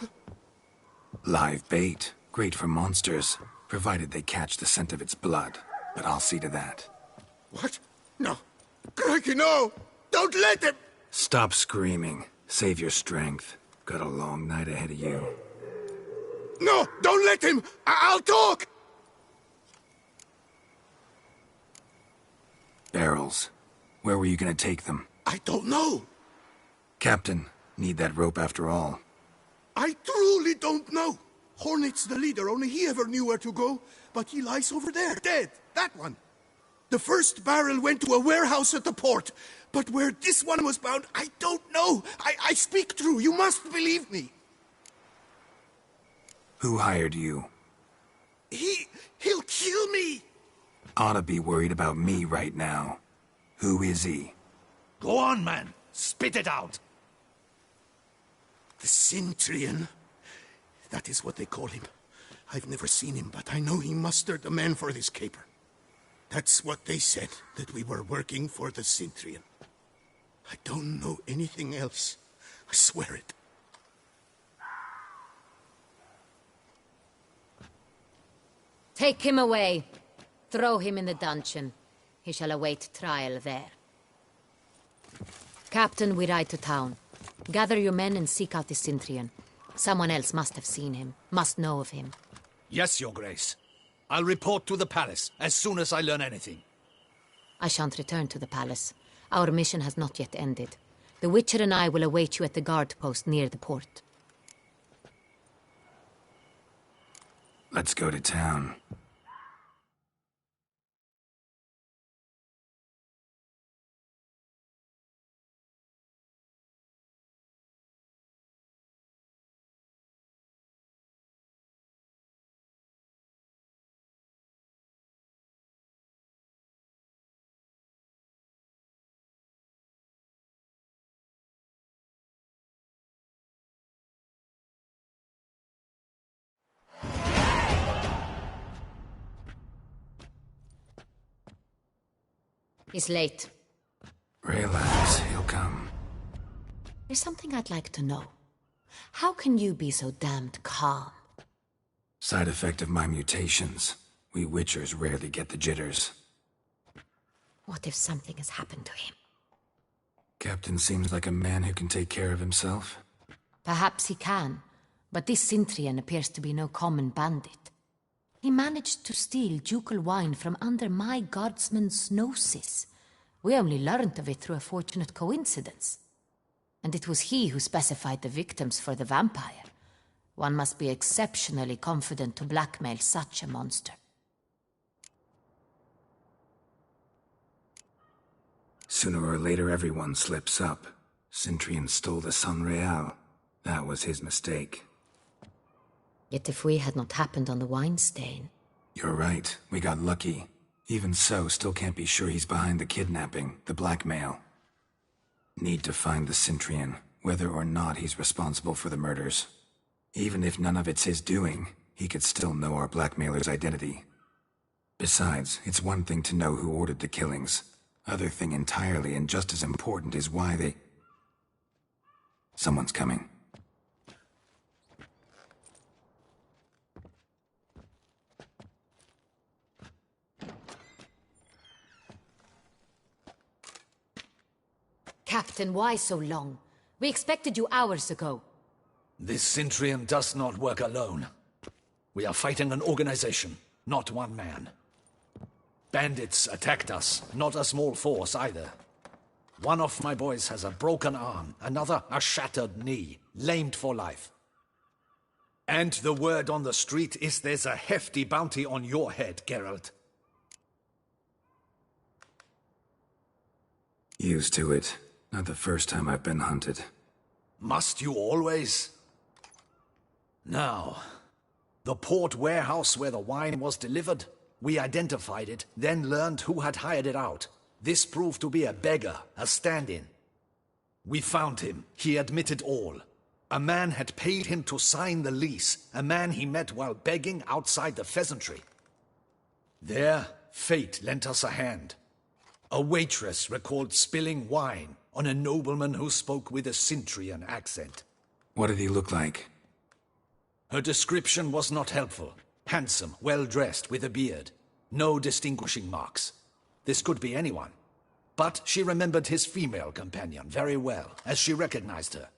Live bait. Great for monsters, provided they catch the scent of its blood. But I'll see to that. What? No. Crikey, no! Don't let him! Stop screaming. Save your strength. Got a long night ahead of you. No! Don't let him! I'll talk! Barrels. Where were you gonna take them? I don't know. Captain, need that rope after all. I truly don't know. Hornet's the leader, only he ever knew where to go. But he lies over there, dead. That one. The first barrel went to a warehouse at the port. But where this one was bound, I don't know. I speak true. You must believe me. Who hired you? He'll kill me. Oughta be worried about me right now. Who is he? Go on, man. Spit it out. The Cintrian. That is what they call him. I've never seen him, but I know he mustered the men for this caper. That's what they said, that we were working for the Cintrian. I don't know anything else. I swear it. Take him away. Throw him in the dungeon. He shall await trial there. Captain, we ride to town. Gather your men and seek out the Cintrian. Someone else must have seen him, must know of him. Yes, Your Grace. I'll report to the palace as soon as I learn anything. I shan't return to the palace. Our mission has not yet ended. The Witcher and I will await you at the guard post near the port. Let's go to town. He's late. Relax, he'll come. There's something I'd like to know. How can you be so damned calm? Side effect of my mutations. We Witchers rarely get the jitters. What if something has happened to him? Captain seems like a man who can take care of himself. Perhaps he can, but this Cintrian appears to be no common bandit. He managed to steal ducal wine from under my guardsman's noses. We only learned of it through a fortunate coincidence. And it was he who specified the victims for the vampire. One must be exceptionally confident to blackmail such a monster. Sooner or later, everyone slips up. Cintrian stole the San Real. That was his mistake. Yet if we had not happened on the wine stain... You're right. We got lucky. Even so, still can't be sure he's behind the kidnapping, the blackmail. Need to find the Cintrian, whether or not he's responsible for the murders. Even if none of it's his doing, he could still know our blackmailer's identity. Besides, it's one thing to know who ordered the killings. Other thing entirely, and just as important, is why they... Someone's coming. Captain, why so long? We expected you hours ago. This Cintrian does not work alone. We are fighting an organization, not one man. Bandits attacked us, not a small force either. One of my boys has a broken arm, another a shattered knee, lamed for life. And the word on the street is there's a hefty bounty on your head, Geralt. Used to it. Not the first time I've been hunted. Must you always? Now, the port warehouse where the wine was delivered, we identified it, then learned who had hired it out. This proved to be a beggar, a stand-in. We found him. He admitted all. A man had paid him to sign the lease, a man he met while begging outside the pheasantry. There, fate lent us a hand. A waitress recalled spilling wine on a nobleman who spoke with a Cintrian accent. What did he look like? Her description was not helpful. Handsome, well-dressed, with a beard. No distinguishing marks. This could be anyone. But she remembered his female companion very well, as she recognized her.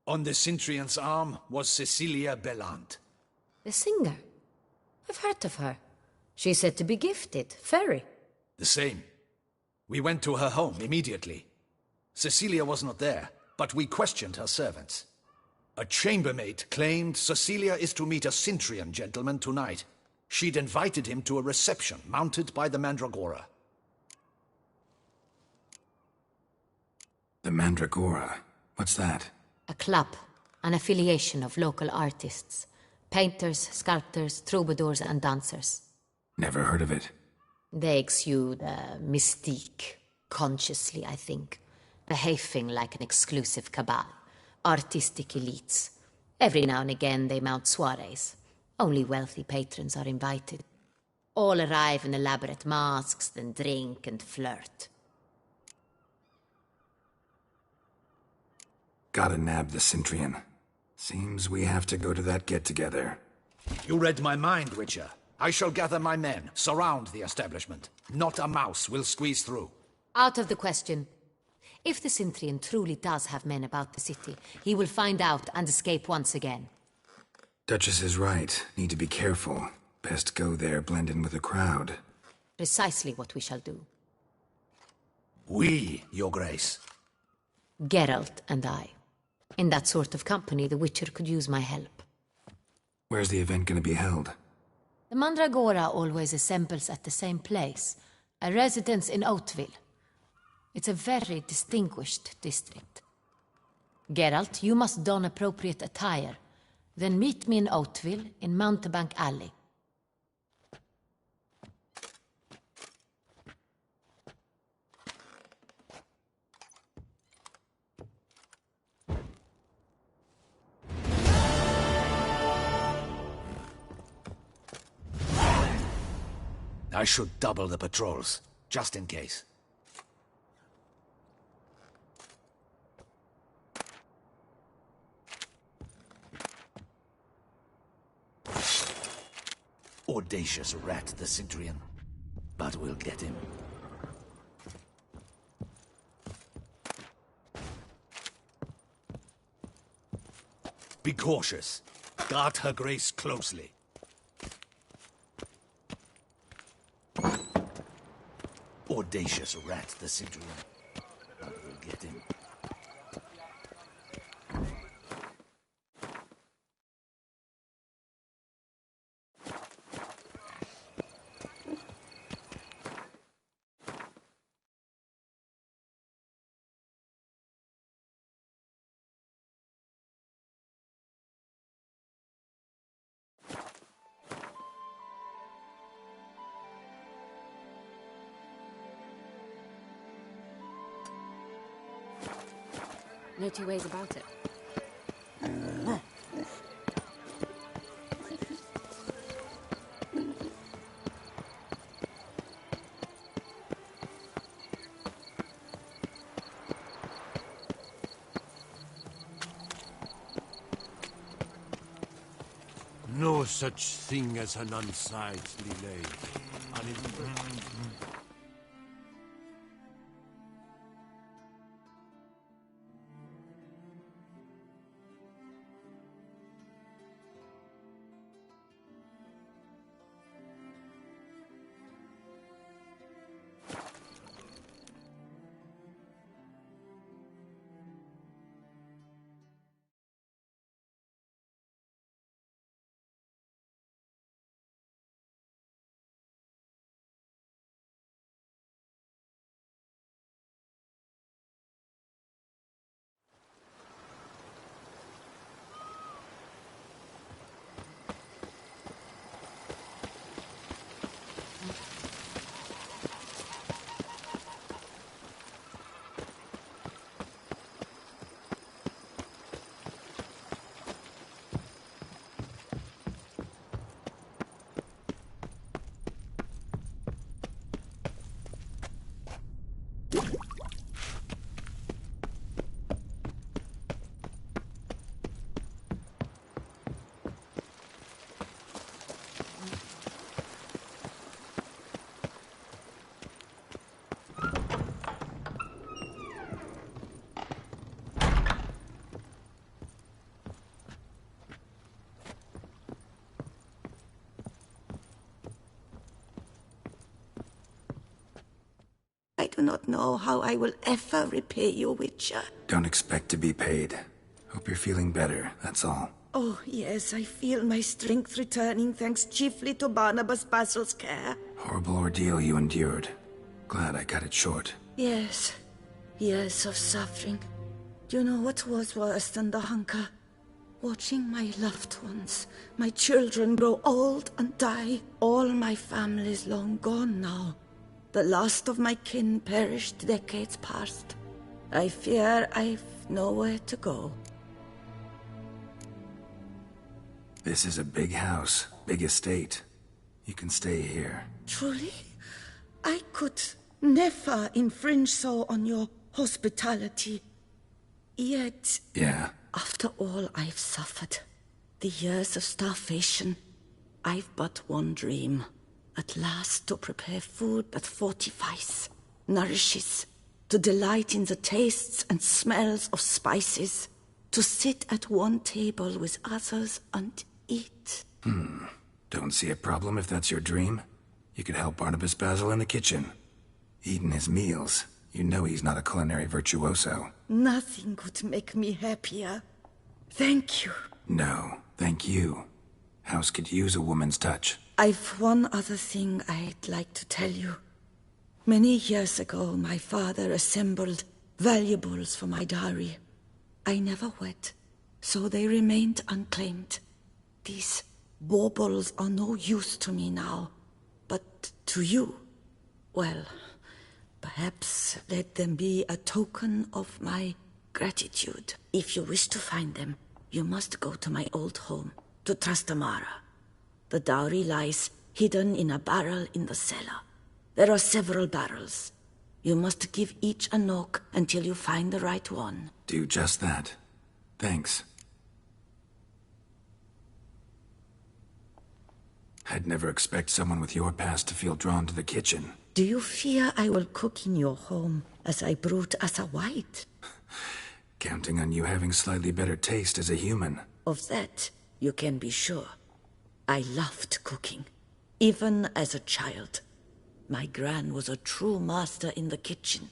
On the Cintrian's arm was Cecilia Bellant. The singer? I've heard of her. She's said to be gifted, fairy. The same. We went to her home immediately. Cecilia was not there, but we questioned her servants. A chambermaid claimed Cecilia is to meet a Cintrian gentleman tonight. She'd invited him to a reception mounted by the Mandragora. The Mandragora? What's that? A club, an affiliation of local artists. Painters, sculptors, troubadours and dancers. Never heard of it. They exude mystique, consciously, I think. Behaving like an exclusive cabal. Artistic elites. Every now and again they mount soirees. Only wealthy patrons are invited. All arrive in elaborate masks, then drink and flirt. Gotta nab the Cintrian. Seems we have to go to that get-together. You read my mind, Witcher. I shall gather my men, surround the establishment. Not a mouse will squeeze through. Out of the question. If the Cintrian truly does have men about the city, he will find out and escape once again. Duchess is right. Need to be careful. Best go there, blend in with the crowd. Precisely what we shall do. We, Your Grace. Geralt and I. In that sort of company, the Witcher could use my help. Where's the event gonna be held? The Mandragora always assembles at the same place, a residence in Oatville. It's a very distinguished district. Geralt, you must don appropriate attire. Then meet me in Oatville, in Mountebank Alley. I should double the patrols, just in case. Audacious rat, the Cintrian. But we'll get him. Be cautious. Guard her grace closely. Audacious rat, the Sidron. But we'll get him. No two ways about it. No such thing as an unsightly lady. I do not know how I will ever repay you, Witcher. Don't expect to be paid. Hope you're feeling better, that's all. Oh, yes, I feel my strength returning thanks chiefly to Barnabas Basil's care. Horrible ordeal you endured. Glad I cut it short. Yes, years of suffering. Do you know what was worse than the hunger? Watching my loved ones, my children grow old and die. All my family's long gone now. The last of my kin perished decades past. I fear I've nowhere to go. This is a big house, big estate. You can stay here. Truly? I could never infringe so on your hospitality. Yet... Yeah? After all I've suffered, the years of starvation, I've but one dream. At last to prepare food that fortifies, nourishes, to delight in the tastes and smells of spices, to sit at one table with others and eat. Don't see a problem if that's your dream. You could help Barnabas Basil in the kitchen. Eating his meals. You know he's not a culinary virtuoso. Nothing could make me happier. Thank you. No, thank you. House could use a woman's touch. I've one other thing I'd like to tell you. Many years ago, my father assembled valuables for my dowry. I never wed, so they remained unclaimed. These baubles are no use to me now, but to you, well, perhaps let them be a token of my gratitude. If you wish to find them, you must go to my old home, to Trastamara. The dowry lies hidden in a barrel in the cellar. There are several barrels. You must give each a knock until you find the right one. Do just that. Thanks. I'd never expect someone with your past to feel drawn to the kitchen. Do you fear I will cook in your home as I brewed as a white? Counting on you having slightly better taste as a human. Of that, you can be sure. I loved cooking, even as a child. My gran was a true master in the kitchen.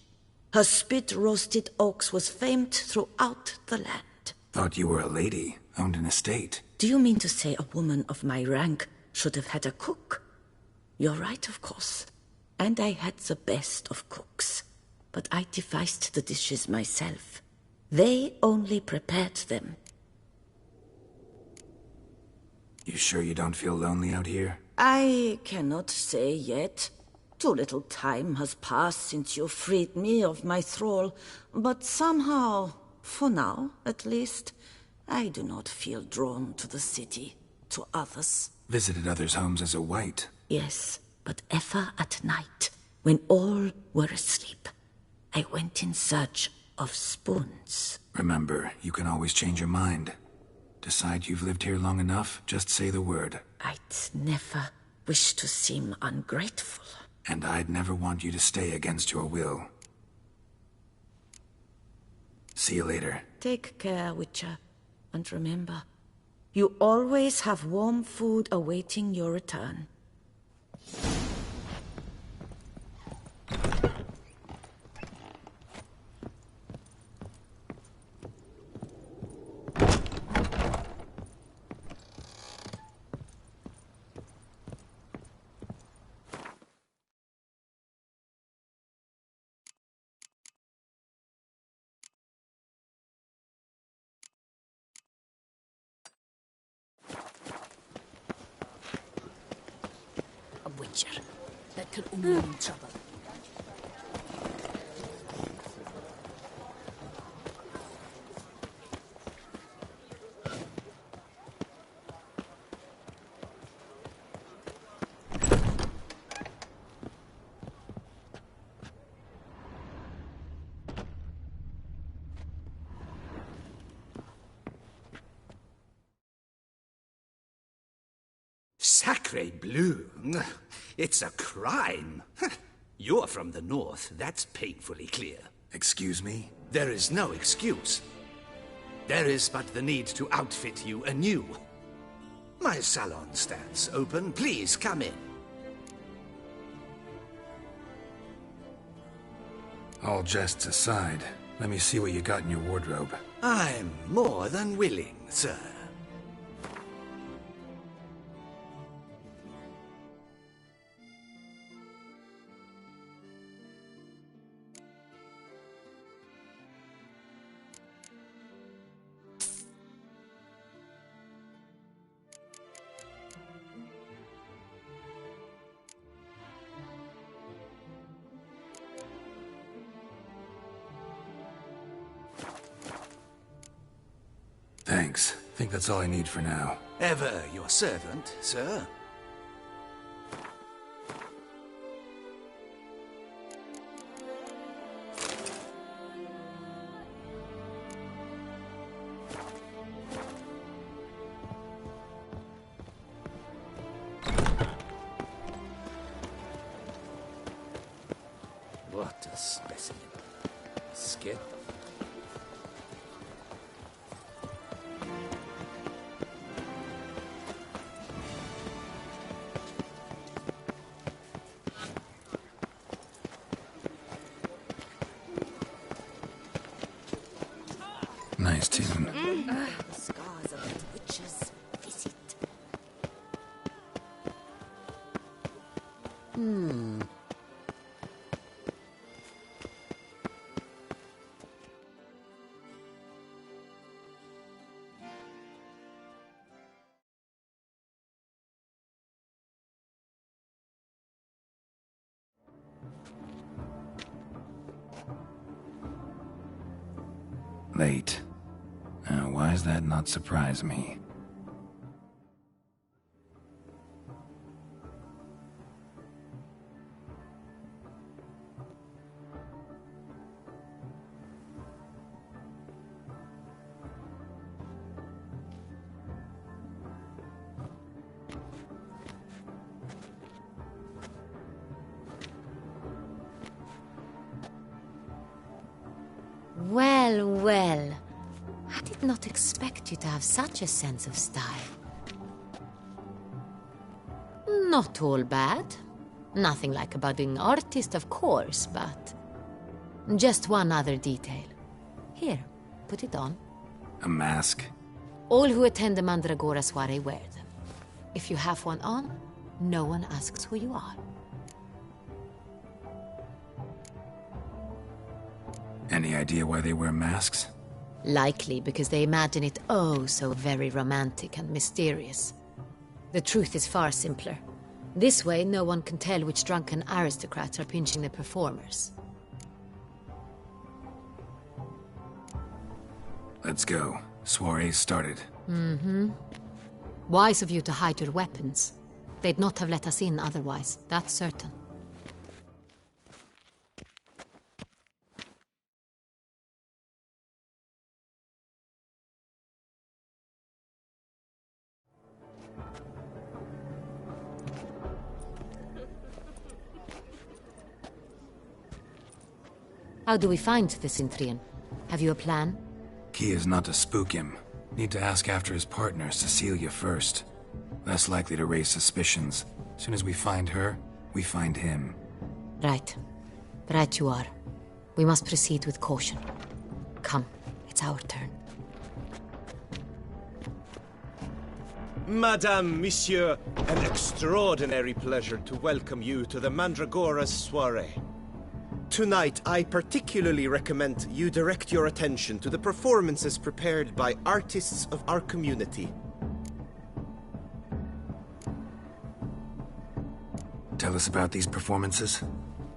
Her spit-roasted oaks was famed throughout the land. Thought you were a lady, owned an estate. Do you mean to say a woman of my rank should have had a cook? You're right, of course. And I had the best of cooks. But I devised the dishes myself. They only prepared them. You sure you don't feel lonely out here? I cannot say yet. Too little time has passed since you freed me of my thrall, but somehow, for now at least, I do not feel drawn to the city, to others. Visited others' homes as a white? Yes, but ever at night, when all were asleep, I went in search of spoons. Remember, you can always change your mind. Decide you've lived here long enough, just say the word. I'd never wish to seem ungrateful. And I'd never want you to stay against your will. See you later. Take care, Witcher. And remember, you always have warm food awaiting your return. That could only mean trouble. Sacre bleu! It's a crime! You're from the north, that's painfully clear. Excuse me? There is no excuse. There is but the need to outfit you anew. My salon stands open. Please come in. All jests aside, let me see what you got in your wardrobe. I'm more than willing, sir. Thanks. Think that's all I need for now. Ever your servant, sir. What a specimen. Skip. Nice tune. The scars of that witch's visit. Late. Why does that not surprise me? Well, well. I did not expect you to have such a sense of style. Not all bad. Nothing like a budding artist, of course, but... just one other detail. Here, put it on. A mask? All who attend the Mandragora soiree wear them. If you have one on, no one asks who you are. Any idea why they wear masks? Likely because they imagine it oh so very romantic and mysterious. The truth is far simpler. This way, no one can tell which drunken aristocrats are pinching the performers. Let's go. Soiree's started. Mm-hmm. Wise of you to hide your weapons. They'd not have let us in otherwise, that's certain. How do we find the Cintrian? Have you a plan? Key is not to spook him. Need to ask after his partner, Cecilia, first. Less likely to raise suspicions. Soon as we find her, we find him. Right. Right you are. We must proceed with caution. Come, it's our turn. Madame, Monsieur, an extraordinary pleasure to welcome you to the Mandragora's soiree. Tonight, I particularly recommend you direct your attention to the performances prepared by artists of our community. Tell us about these performances.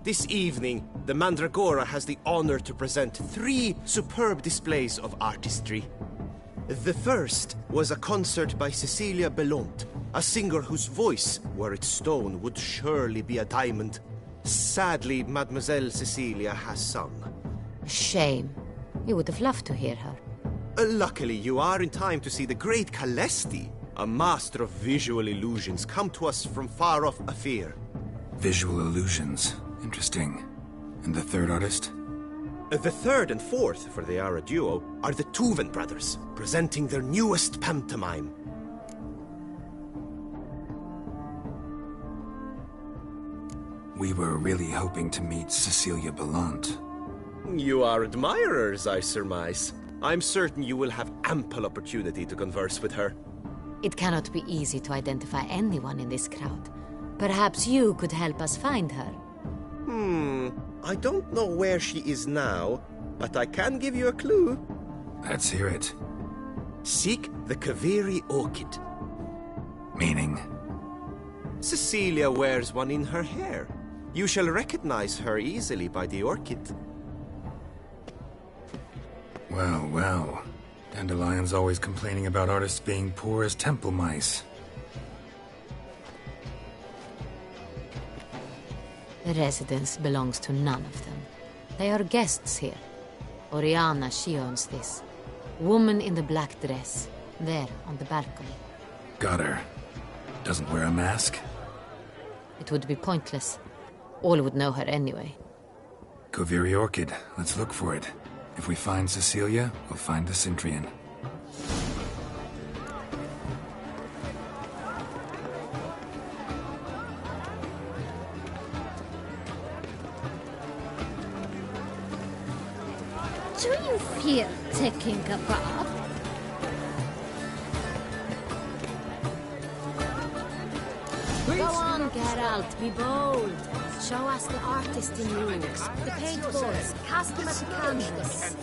This evening, the Mandragora has the honor to present 3 superb displays of artistry. The first was a concert by Cecilia Bellont, a singer whose voice, were it stone, would surely be a diamond. Sadly, Mademoiselle Cecilia has sung. Shame. You would have loved to hear her. Luckily, you are in time to see the great Calesti, a master of visual illusions, come to us from far off Afir. Visual illusions. Interesting. And the third artist? The third and fourth, for they are a duo, are the Tuven brothers, presenting their newest pantomime. We were really hoping to meet Cecilia Bellont. You are admirers, I surmise. I'm certain you will have ample opportunity to converse with her. It cannot be easy to identify anyone in this crowd. Perhaps you could help us find her. I don't know where she is now, but I can give you a clue. Let's hear it. Seek the Kaviri orchid. Meaning? Cecilia wears one in her hair. You shall recognize her easily by the orchid. Well, well. Dandelion's always complaining about artists being poor as temple mice. The residence belongs to none of them. They are guests here. Oriana, she owns this. Woman in the black dress. There, on the balcony. Got her. Doesn't wear a mask? It would be pointless. All would know her anyway. Kaviri Orchid. Let's look for it. If we find Cecilia, we'll find the Cintrian. Do you feel taking a bath? Go on, Geralt, be bold. Show us the artist in you. The paintballs, cast them at the canvas.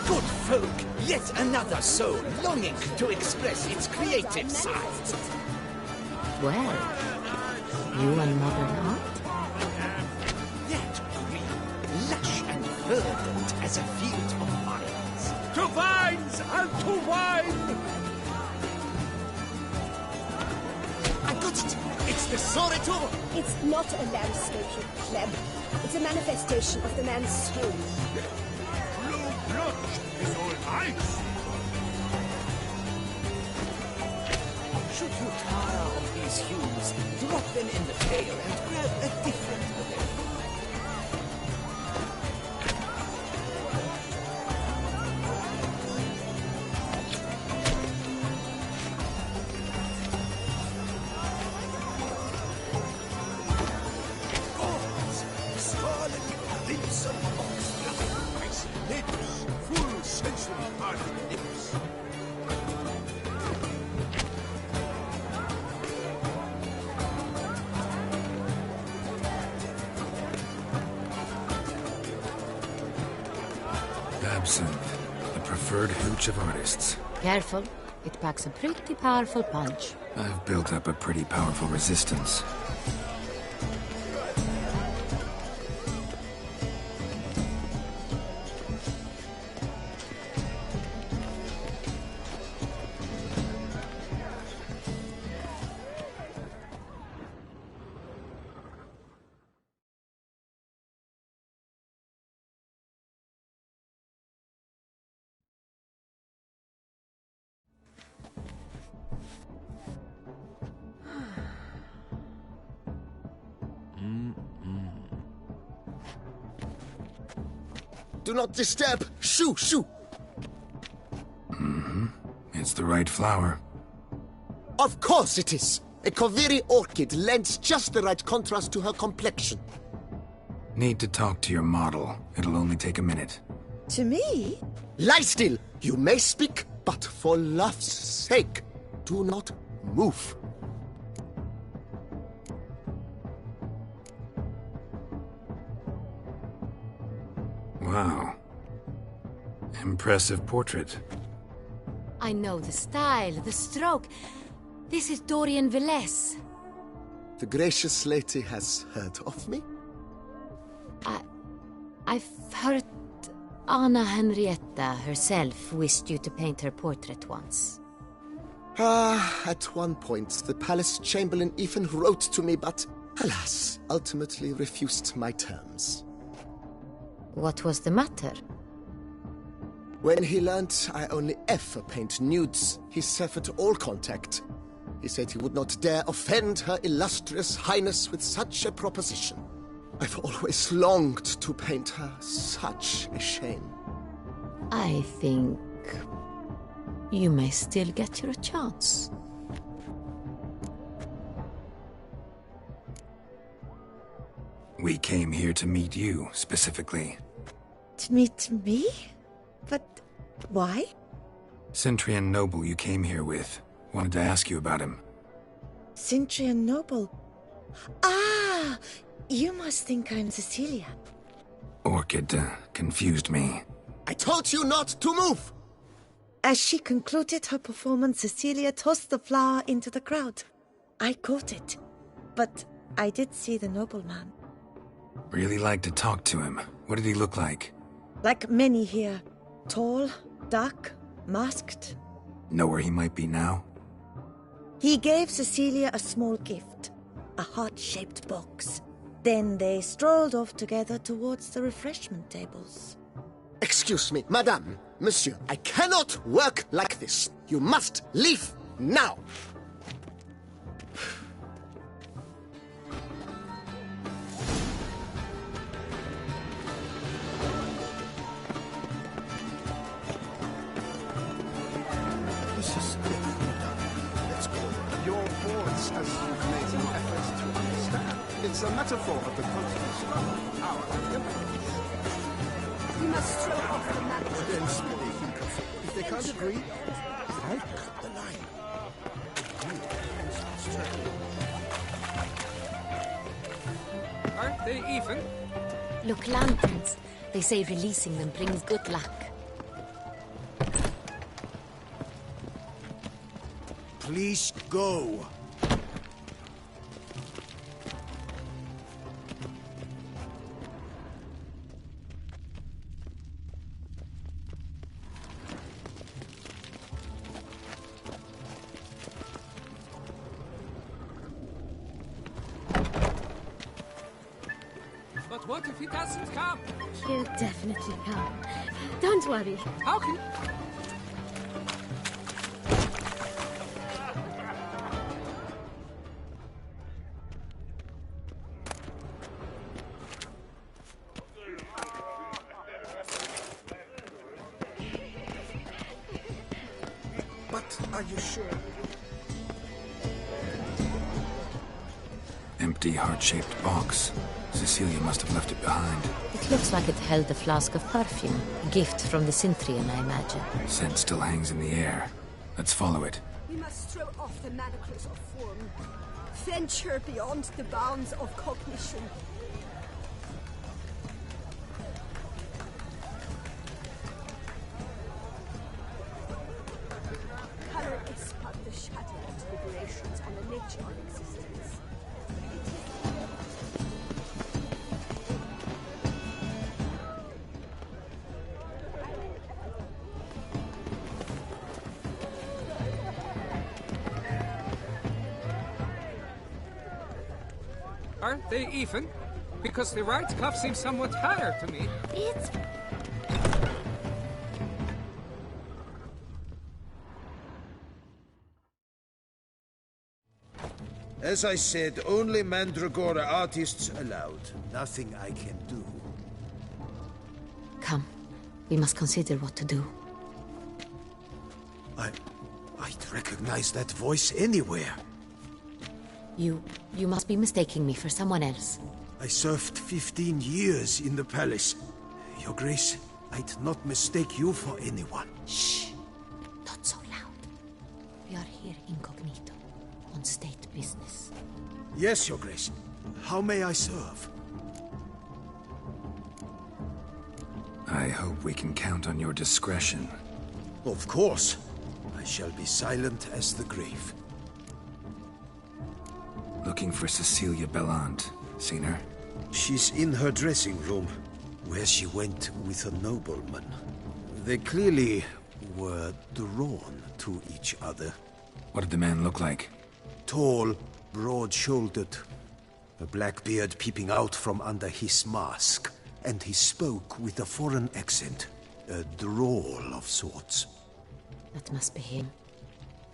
Good folk, yet another soul longing to express its creative side. Well, you and modern art? Yet green, lush and verdant as a field of vines. To vines and to wine! I got it! It's the Soretor! It's not a landscape, you pleb. It's a manifestation of the man's soul. Blue blood is all ice! Should you tire of these hues, drop them in the pail and grab a different one. absinthe, the preferred hooch of artists. Careful. It packs a pretty powerful punch. I've built up a pretty powerful resistance. Do not disturb! Shoo, shoo! Mm-hmm. It's the right flower. Of course it is! A Koviri orchid lends just the right contrast to her complexion. Need to talk to your model. It'll only take a minute. To me? Lie still! You may speak, but for love's sake, do not move. Wow. Impressive portrait. I know the style, the stroke. This is Dorian Velez. The gracious lady has heard of me? I've heard Anna Henrietta herself wished you to paint her portrait once. At one point, the palace chamberlain even wrote to me, but, alas, ultimately refused my terms. What was the matter? When he learned I only ever paint nudes, he severed all contact. He said he would not dare offend her illustrious highness with such a proposition. I've always longed to paint her. Such a shame. I think you may still get your chance. We came here to meet you, specifically. To meet me? But why? Centrian Noble you came here with. Wanted to ask you about him. Centrian Noble? Ah! You must think I'm Cecilia. Orchid confused me. I told you not to move! As she concluded her performance, Cecilia tossed the flower into the crowd. I caught it, but I did see the nobleman. Really like to talk to him. What did he look like? Like many here. Tall, dark, masked. Know where he might be now? He gave Cecilia a small gift, a heart-shaped box. Then they strolled off together towards the refreshment tables. Excuse me, madame, monsieur, I cannot work like this. You must leave now. This is it, madame. Let's go. Your voice has made some efforts to understand. It's a metaphor of the constant struggle of power and influence. We must throw off the mantle. Then what they think of. If they can't agree, I'll cut the line. Aren't they even? Look, lanterns. They say releasing them brings good luck. Please go. But what if he doesn't come? He'll definitely come. Don't worry. How can... But are you sure? Empty, heart-shaped box. Cecilia must have left it behind. It looks like it held a flask of perfume. A gift from the Cintrian, I imagine. Scent still hangs in the air. Let's follow it. We must throw off the manacles of form. Venture beyond the bounds of cognition. deliberations on the nature of existence. Aren't they even? Because the right cuff seems somewhat higher to me. It's... As I said, only Mandragora artists allowed. Nothing I can do. Come. We must consider what to do. I'd recognize that voice anywhere. You must be mistaking me for someone else. I served 15 years in the palace. Your Grace, I'd not mistake you for anyone. Shh. Not so loud. We are here incognito, on state business. Yes, Your Grace. How may I serve? I hope we can count on your discretion. Of course. I shall be silent as the grave. Looking for Cecilia Bellant. Seen her? She's in her dressing room, where she went with a nobleman. They clearly were drawn to each other. What did the man look like? Tall, broad-shouldered, a black beard peeping out from under his mask, and he spoke with a foreign accent, a drawl of sorts. That must be him.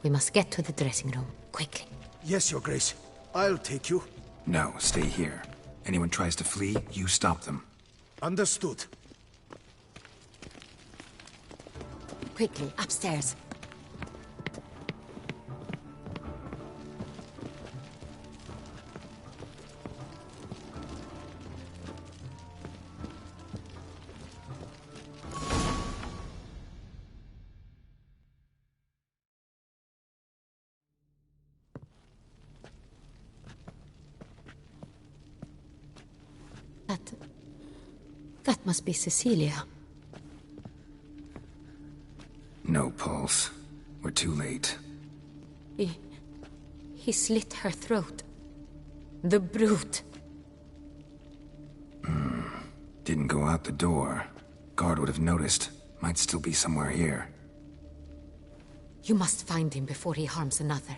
We must get to the dressing room, quickly. Yes, Your Grace. I'll take you. No, stay here. Anyone tries to flee, you stop them. Understood. Quickly, upstairs. That must be Cecilia. No pulse. We're too late. He slit her throat. The brute. Didn't go out the door. Guard would have noticed. Might still be somewhere here. You must find him before he harms another.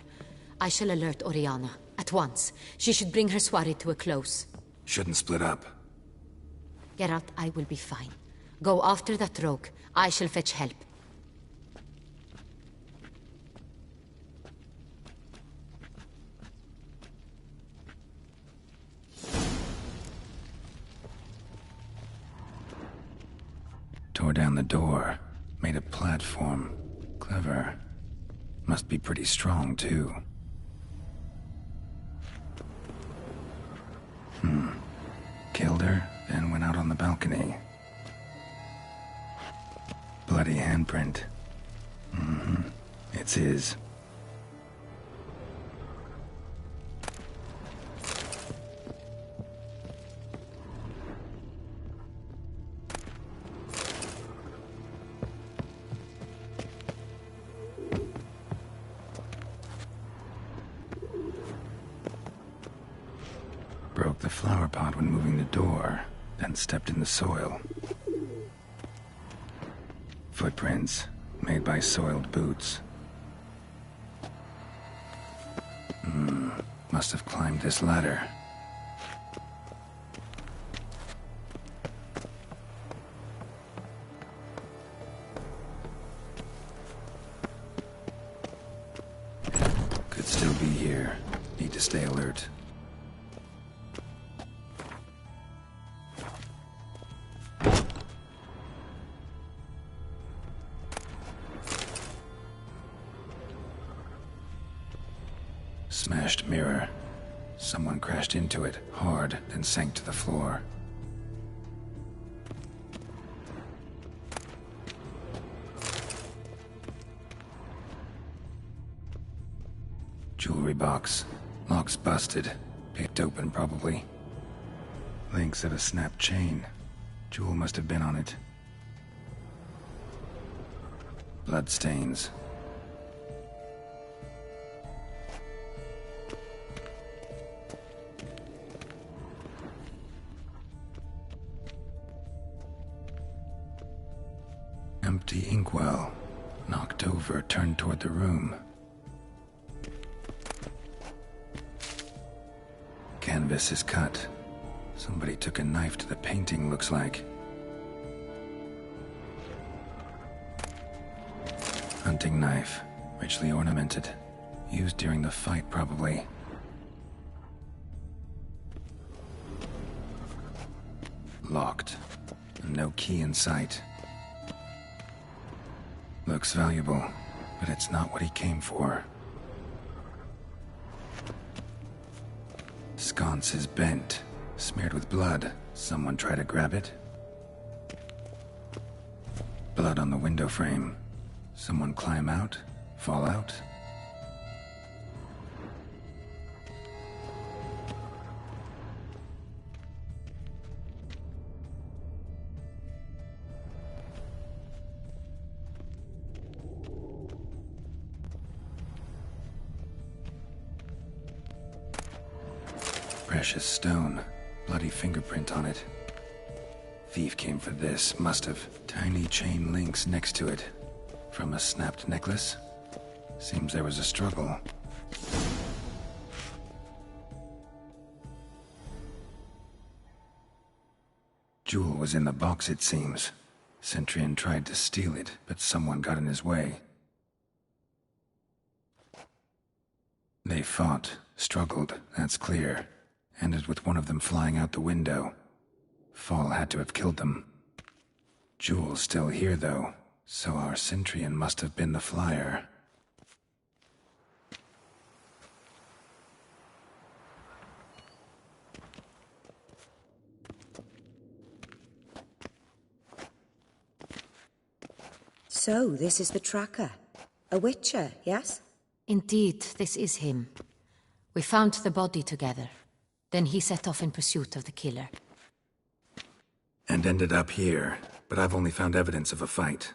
I shall alert Oriana. At once. She should bring her soirée to a close. Shouldn't split up. Geralt, I will be fine. Go after that rogue. I shall fetch help. Tore down the door. Made a platform. Clever. Must be pretty strong, too. Killed her, then went out on the balcony. Bloody handprint. It's his. Broke the flower pot when moving the door, then stepped in the soil. Footprints, made by soiled boots. Must have climbed this ladder. Could still be here. Need to stay alert. Smashed mirror. Someone crashed into it, hard, then sank to the floor. Jewelry box. Lock's busted. Picked open, probably. Links of a snapped chain. Jewel must have been on it. Bloodstains. empty inkwell. Knocked over, turned toward the room. Canvas is cut. Somebody took a knife to the painting, looks like. Hunting knife, richly ornamented. Used during the fight, probably. Locked. No key in sight. Looks valuable, but it's not what he came for. Sconce is bent, smeared with blood. Someone try to grab it? Blood on the window frame. Someone climb out? Fall out? Precious stone. Bloody fingerprint on it. Thief came for this, must have. Tiny chain links next to it. From a snapped necklace? Seems there was a struggle. Jewel was in the box, it seems. Centurion tried to steal it, but someone got in his way. They fought, struggled, that's clear. Ended with one of them flying out the window. Fall had to have killed them. Jewel's still here, though, so our Centurion must have been the flyer. So, this is the tracker. A witcher, yes? Indeed, this is him. We found the body together. Then he set off in pursuit of the killer. And ended up here, but I've only found evidence of a fight.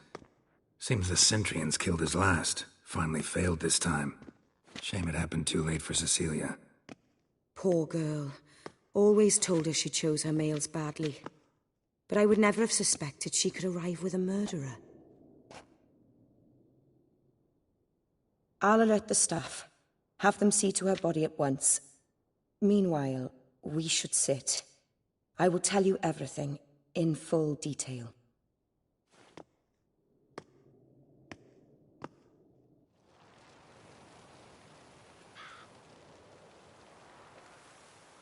Seems the Centurions killed his last. Finally failed this time. Shame it happened too late for Cecilia. Poor girl. Always told her she chose her males badly. But I would never have suspected she could arrive with a murderer. I'll alert the staff. Have them see to her body at once. Meanwhile, we should sit. I will tell you everything, in full detail.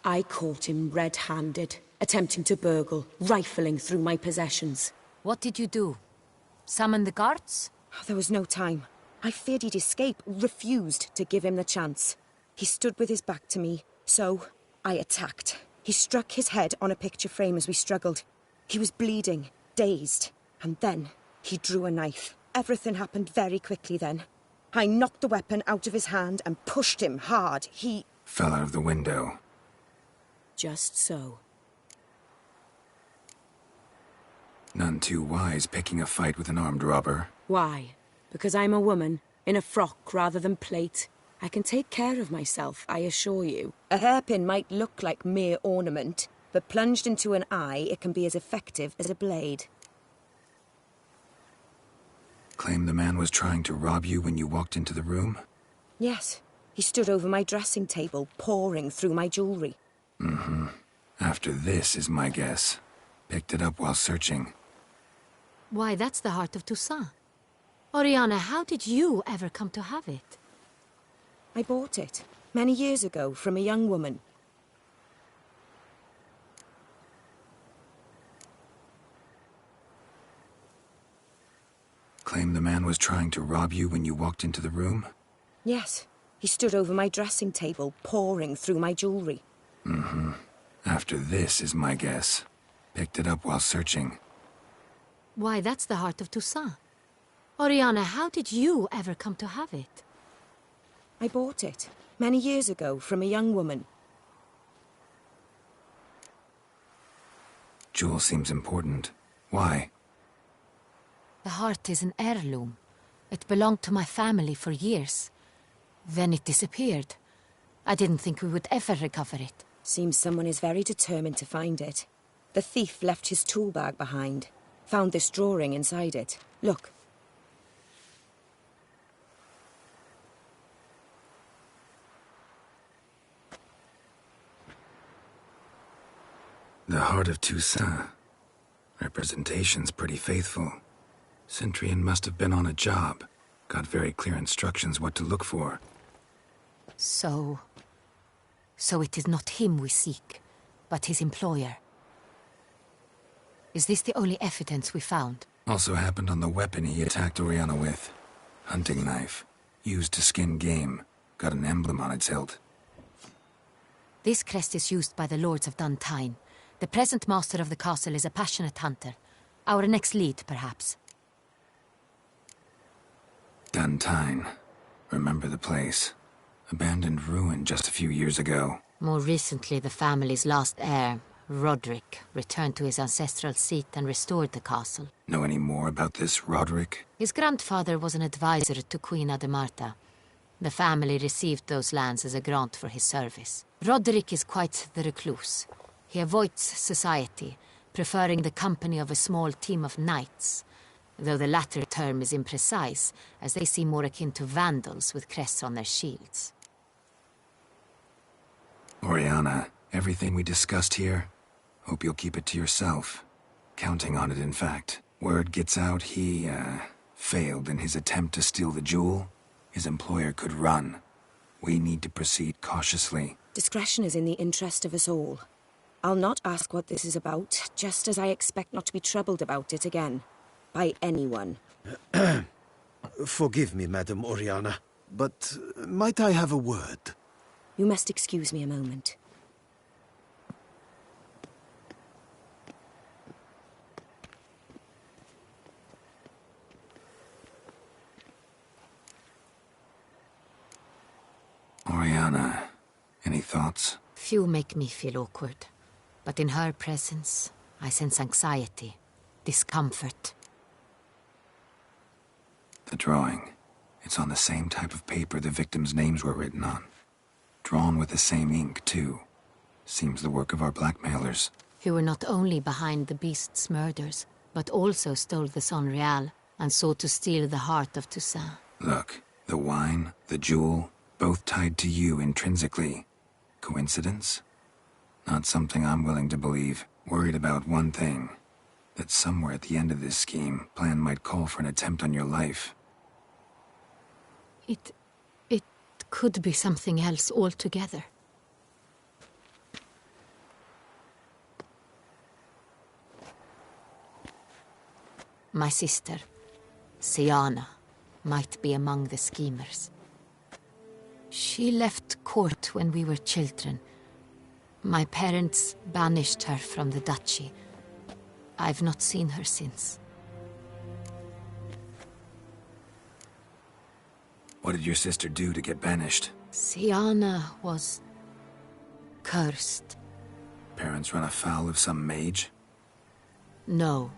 I caught him red-handed, attempting to burgle, rifling through my possessions. What did you do? Summon the guards? There was no time. I feared he'd escape, refused to give him the chance. He stood with his back to me, so I attacked. He struck his head on a picture frame as we struggled. He was bleeding, dazed, and then he drew a knife. Everything happened very quickly then. I knocked the weapon out of his hand and pushed him hard. He fell out of the window. Just so. None too wise picking a fight with an armed robber. Why? Because I'm a woman, in a frock rather than plate. I can take care of myself, I assure you. A hairpin might look like mere ornament, but plunged into an eye, it can be as effective as a blade. Claim the man was trying to rob you when you walked into the room? Yes. He stood over my dressing table, pouring through my jewelry. Mm-hmm. After this is my guess. Picked it up while searching. Why, that's the heart of Toussaint. Oriana, how did you ever come to have it? I bought it, many years ago, from a young woman. Claim the man was trying to rob you when you walked into the room? Yes. He stood over my dressing table, pouring through my jewelry. Mm-hmm. After this is my guess. Picked it up while searching. Why, that's the heart of Toussaint. Oriana, how did you ever come to have it? I bought it, many years ago, from a young woman. Jewel seems important. Why? The heart is an heirloom. It belonged to my family for years. Then it disappeared. I didn't think we would ever recover it. Seems someone is very determined to find it. The thief left his tool bag behind. Found this drawing inside it. Look, The Heart of Toussaint. Representation's pretty faithful. Centurion must have been on a job. Got very clear instructions what to look for. So it is not him we seek, but his employer. Is this the only evidence we found? Also happened on the weapon he attacked Oriana with. Hunting knife. Used to skin game. Got an emblem on its hilt. This crest is used by the Lords of Duntine. The present master of the castle is a passionate hunter. Our next lead, perhaps. Duntine. Remember the place. Abandoned ruin just a few years ago. More recently, the family's last heir, Roderick, returned to his ancestral seat and restored the castle. Know any more about this Roderick? His grandfather was an advisor to Queen Ademarta. The family received those lands as a grant for his service. Roderick is quite the recluse. He avoids society, preferring the company of a small team of knights, though the latter term is imprecise, as they seem more akin to vandals with crests on their shields. Oriana, everything we discussed here, hope you'll keep it to yourself. Counting on it, in fact. Word gets out he, failed in his attempt to steal the jewel. His employer could run. We need to proceed cautiously. Discretion is in the interest of us all. I'll not ask what this is about, just as I expect not to be troubled about it again. By anyone. Forgive me, Madam Oriana, but might I have a word? You must excuse me a moment. Oriana, any thoughts? Few make me feel awkward, but in her presence, I sense anxiety, discomfort. The drawing. It's on the same type of paper the victims' names were written on. Drawn with the same ink, too. Seems the work of our blackmailers. Who were not only behind the beast's murders, but also stole the Sonreal and sought to steal the heart of Toussaint. Look, the wine, the jewel, both tied to you intrinsically. Coincidence? Not something I'm willing to believe. Worried about one thing. That somewhere at the end of this scheme, plan might call for an attempt on your life. It could be something else altogether. My sister, Siana, might be among the schemers. She left court when we were children. My parents banished her from the duchy. I've not seen her since. What did your sister do to get banished? Siana was cursed. Parents run afoul of some mage? No.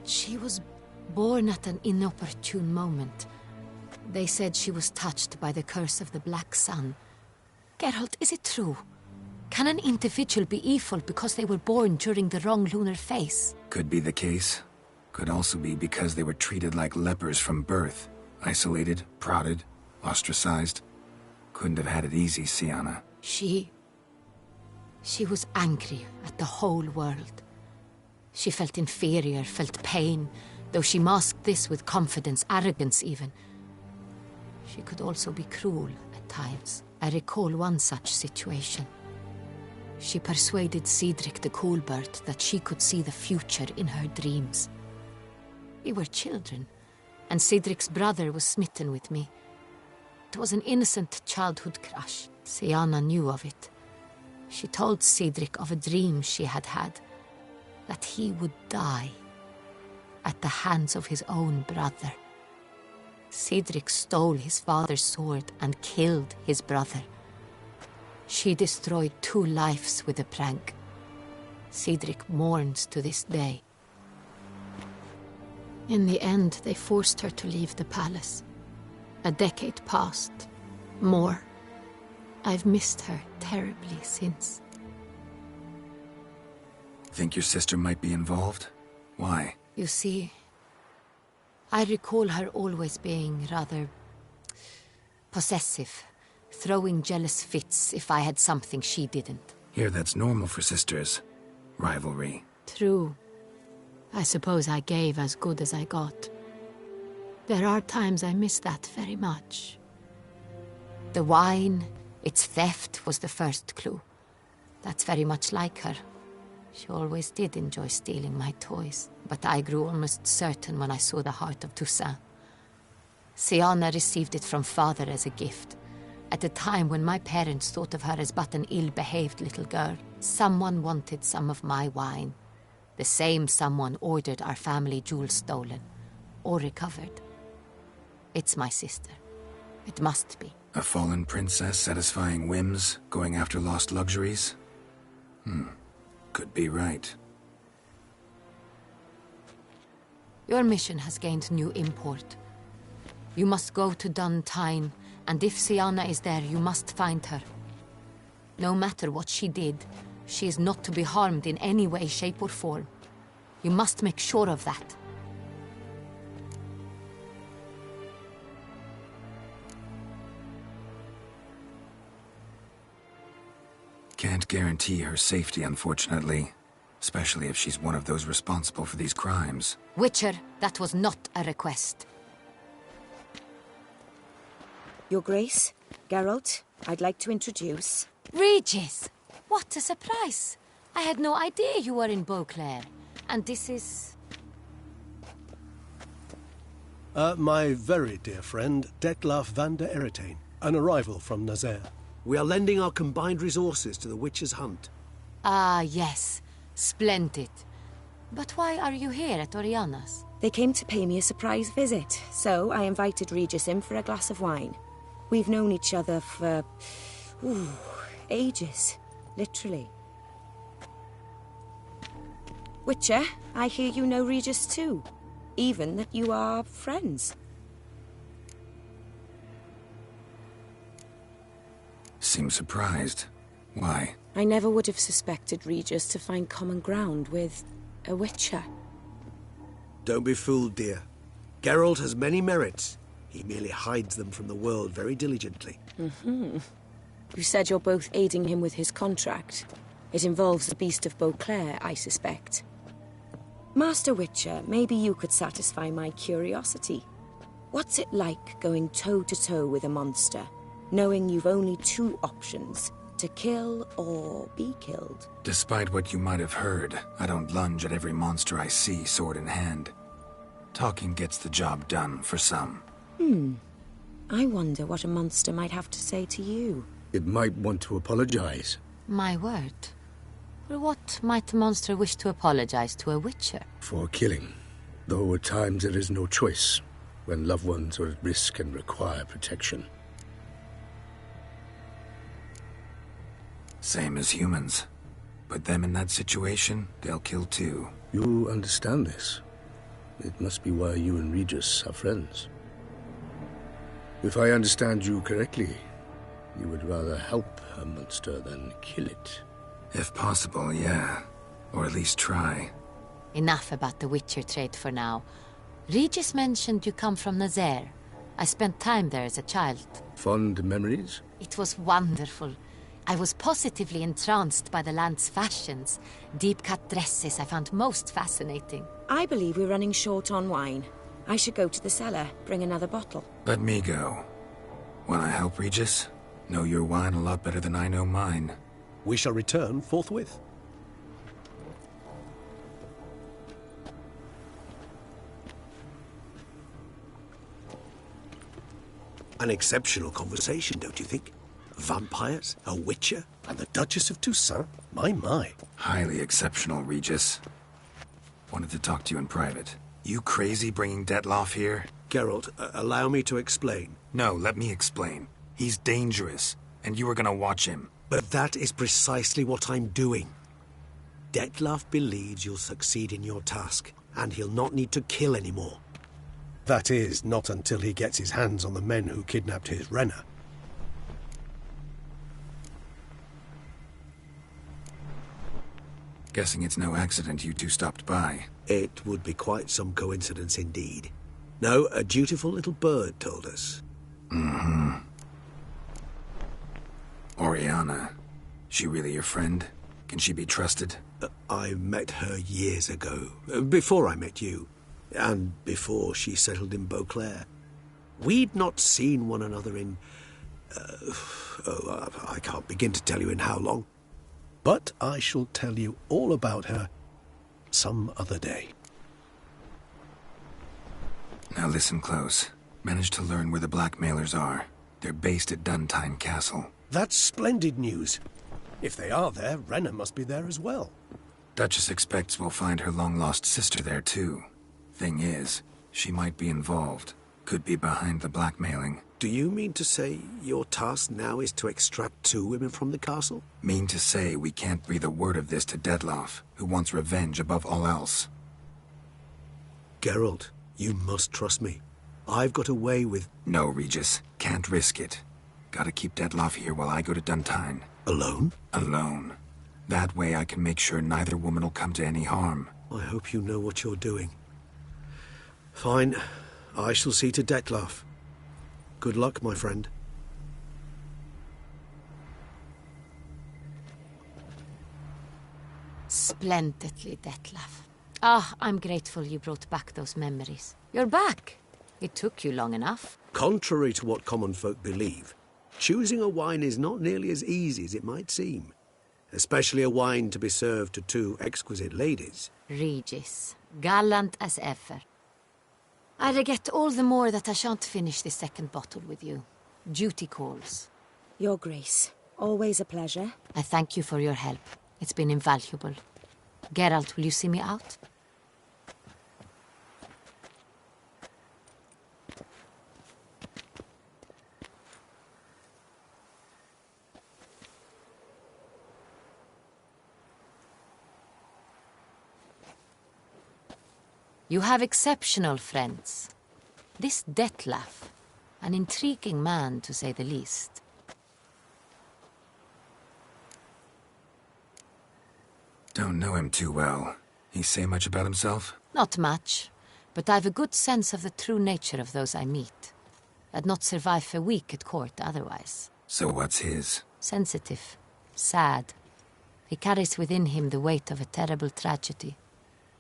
She was born at an inopportune moment. They said she was touched by the curse of the Black Sun. Geralt, is it true? Can an individual be evil because they were born during the wrong lunar phase? Could be the case. Could also be because they were treated like lepers from birth. Isolated, prodded, ostracized. Couldn't have had it easy, Siana. She was angry at the whole world. She felt inferior, felt pain, though she masked this with confidence, arrogance even. She could also be cruel at times. I recall one such situation. She persuaded Cedric the Coolbird that she could see the future in her dreams. We were children, and Cedric's brother was smitten with me. It was an innocent childhood crush. Siana knew of it. She told Cedric of a dream she had had, that he would die at the hands of his own brother. Cedric stole his father's sword and killed his brother. She destroyed 2 lives with a prank. Cedric mourns to this day. In the end, they forced her to leave the palace. A decade passed. More. I've missed her terribly since. Think your sister might be involved? Why? You see, I recall her always being rather possessive, throwing jealous fits if I had something she didn't. Here that's normal for sisters. Rivalry. True. I suppose I gave as good as I got. There are times I miss that very much. The wine, its theft, was the first clue. That's very much like her. She always did enjoy stealing my toys, but I grew almost certain when I saw the heart of Toussaint. Siana received it from father as a gift. At a time when my parents thought of her as but an ill-behaved little girl, someone wanted some of my wine. The same someone ordered our family jewels stolen, or recovered. It's my sister. It must be. A fallen princess satisfying whims, going after lost luxuries? Could be right. Your mission has gained new import. You must go to Dun Tyne, and if Siana is there, you must find her. No matter what she did, she is not to be harmed in any way, shape, or form. You must make sure of that. Can't guarantee her safety, unfortunately. Especially if she's one of those responsible for these crimes. Witcher, that was not a request. Your Grace, Geralt, I'd like to introduce... Regis! What a surprise! I had no idea you were in Beauclair. And this is... My very dear friend, Detlaf van der Eretain, an arrival from Nazaire. We are lending our combined resources to the Witcher's hunt. Ah, yes. Splendid. But why are you here at Oriana's? They came to pay me a surprise visit, so I invited Regis in for a glass of wine. We've known each other for... ages. Literally. Witcher, I hear you know Regis too. Even that you are friends. Seem surprised. Why? I never would have suspected Regis to find common ground with a Witcher. Don't be fooled, dear. Geralt has many merits. He merely hides them from the world very diligently. You said you're both aiding him with his contract. It involves the Beast of Beauclair, I suspect. Master Witcher, maybe you could satisfy my curiosity. What's it like going toe-to-toe with a monster, knowing you've only two options, to kill or be killed? Despite what you might have heard, I don't lunge at every monster I see, sword in hand. Talking gets the job done, for some. I wonder what a monster might have to say to you. It might want to apologize. My word. For what might a monster wish to apologize to a Witcher? For killing. Though at times there is no choice, when loved ones are at risk and require protection. Same as humans. Put them in that situation, they'll kill too. You understand this. It must be why you and Regis are friends. If I understand you correctly, you would rather help a monster than kill it. If possible, yeah. Or at least try. Enough about the Witcher trade for now. Regis mentioned you come from Nazaire. I spent time there as a child. Fond memories? It was wonderful. I was positively entranced by the land's fashions. Deep-cut dresses I found most fascinating. I believe we're running short on wine. I should go to the cellar, bring another bottle. Let me go. Wanna help, Regis? Know your wine a lot better than I know mine. We shall return forthwith. An exceptional conversation, don't you think? Vampires, a Witcher, and the Duchess of Toussaint? My. Highly exceptional, Regis. Wanted to talk to you in private. You crazy bringing Detlaf here? Geralt, allow me to explain. No, let me explain. He's dangerous, and you were gonna watch him. But that is precisely what I'm doing. Detlaf believes you'll succeed in your task, and he'll not need to kill anymore. That is, not until he gets his hands on the men who kidnapped his Renna. Guessing it's no accident you two stopped by. It would be quite some coincidence indeed. No, a dutiful little bird told us. Oriana. She really your friend? Can she be trusted? I met her years ago, before I met you, and before she settled in Beauclair. We'd not seen one another in... I can't begin to tell you in how long. But I shall tell you all about her some other day. Now listen close. Managed to learn where the blackmailers are. They're based at Duntine Castle. That's splendid news. If they are there, Renna must be there as well. Duchess expects we'll find her long-lost sister there, too. Thing is, she might be involved. Could be behind the blackmailing. Do you mean to say your task now is to extract 2 women from the castle? Mean to say we can't breathe a word of this to Dettlaff, who wants revenge above all else. Geralt, you must trust me. I've got a way with... No, Regis. Can't risk it. Gotta keep Dettlaff here while I go to Duntine. Alone? Alone. That way I can make sure neither woman will come to any harm. I hope you know what you're doing. Fine. I shall see to Dettlaff. Good luck, my friend. Splendidly, Dettlaff. Ah, I'm grateful you brought back those memories. You're back. It took you long enough. Contrary to what common folk believe, choosing a wine is not nearly as easy as it might seem. Especially a wine to be served to 2 exquisite ladies. Regis, gallant as ever. I regret all the more that I shan't finish this second bottle with you. Duty calls. Your Grace, always a pleasure. I thank you for your help. It's been invaluable. Geralt, will you see me out? You have exceptional friends. This Dettlaff, an intriguing man to say the least. Don't know him too well. He say much about himself? Not much, but I've a good sense of the true nature of those I meet. I'd not survive a week at court otherwise. So what's his? Sensitive, sad. He carries within him the weight of a terrible tragedy.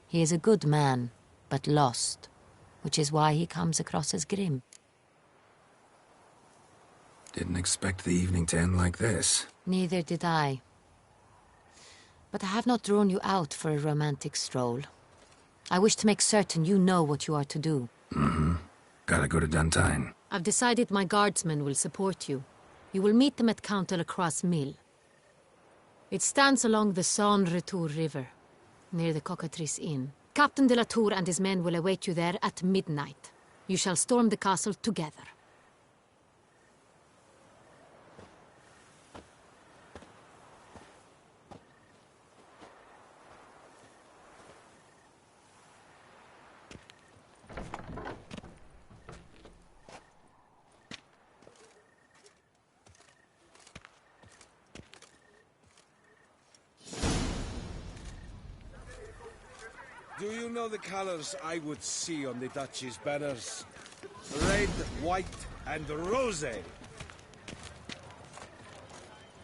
He is a good man, but lost, which is why he comes across as grim. Didn't expect the evening to end like this. Neither did I. But I have not drawn you out for a romantic stroll. I wish to make certain you know what you are to do. Mm-hmm. Gotta go to Duntine. I've decided my guardsmen will support you. You will meet them at Count Delacroix' mill. It stands along the Saône-Retour River, near the Cockatrice Inn. Captain de la Tour and his men will await you there at midnight. You shall storm the castle together. Do you know the colors I would see on the Duchy's banners? Red, white, and rose.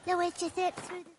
The witch is it through the...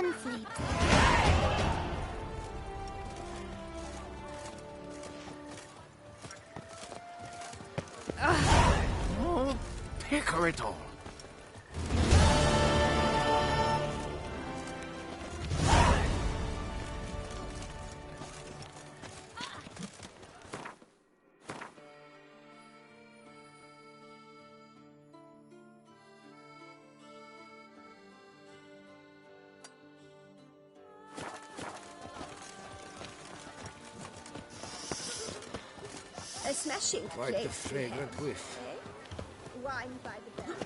one fleet. Oh, picker it all. A smashing Quite place the fragrant we have, whiff. eh? Wine by the bell.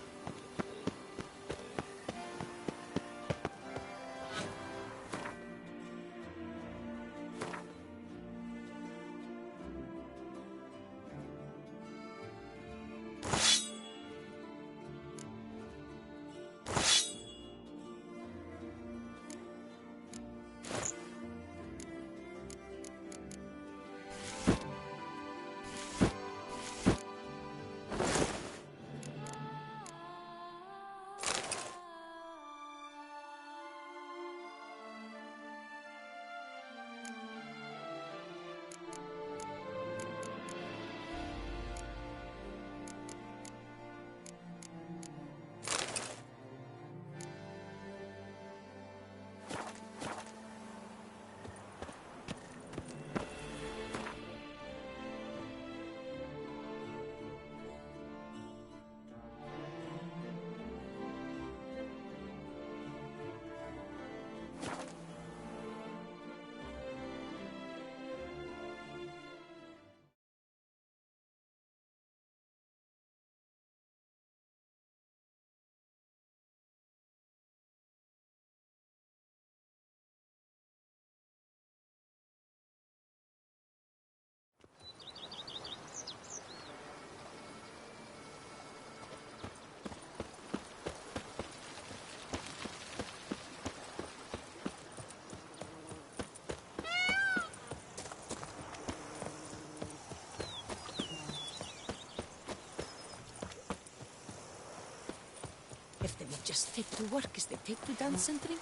If they would just take to work as they take to dance and drink.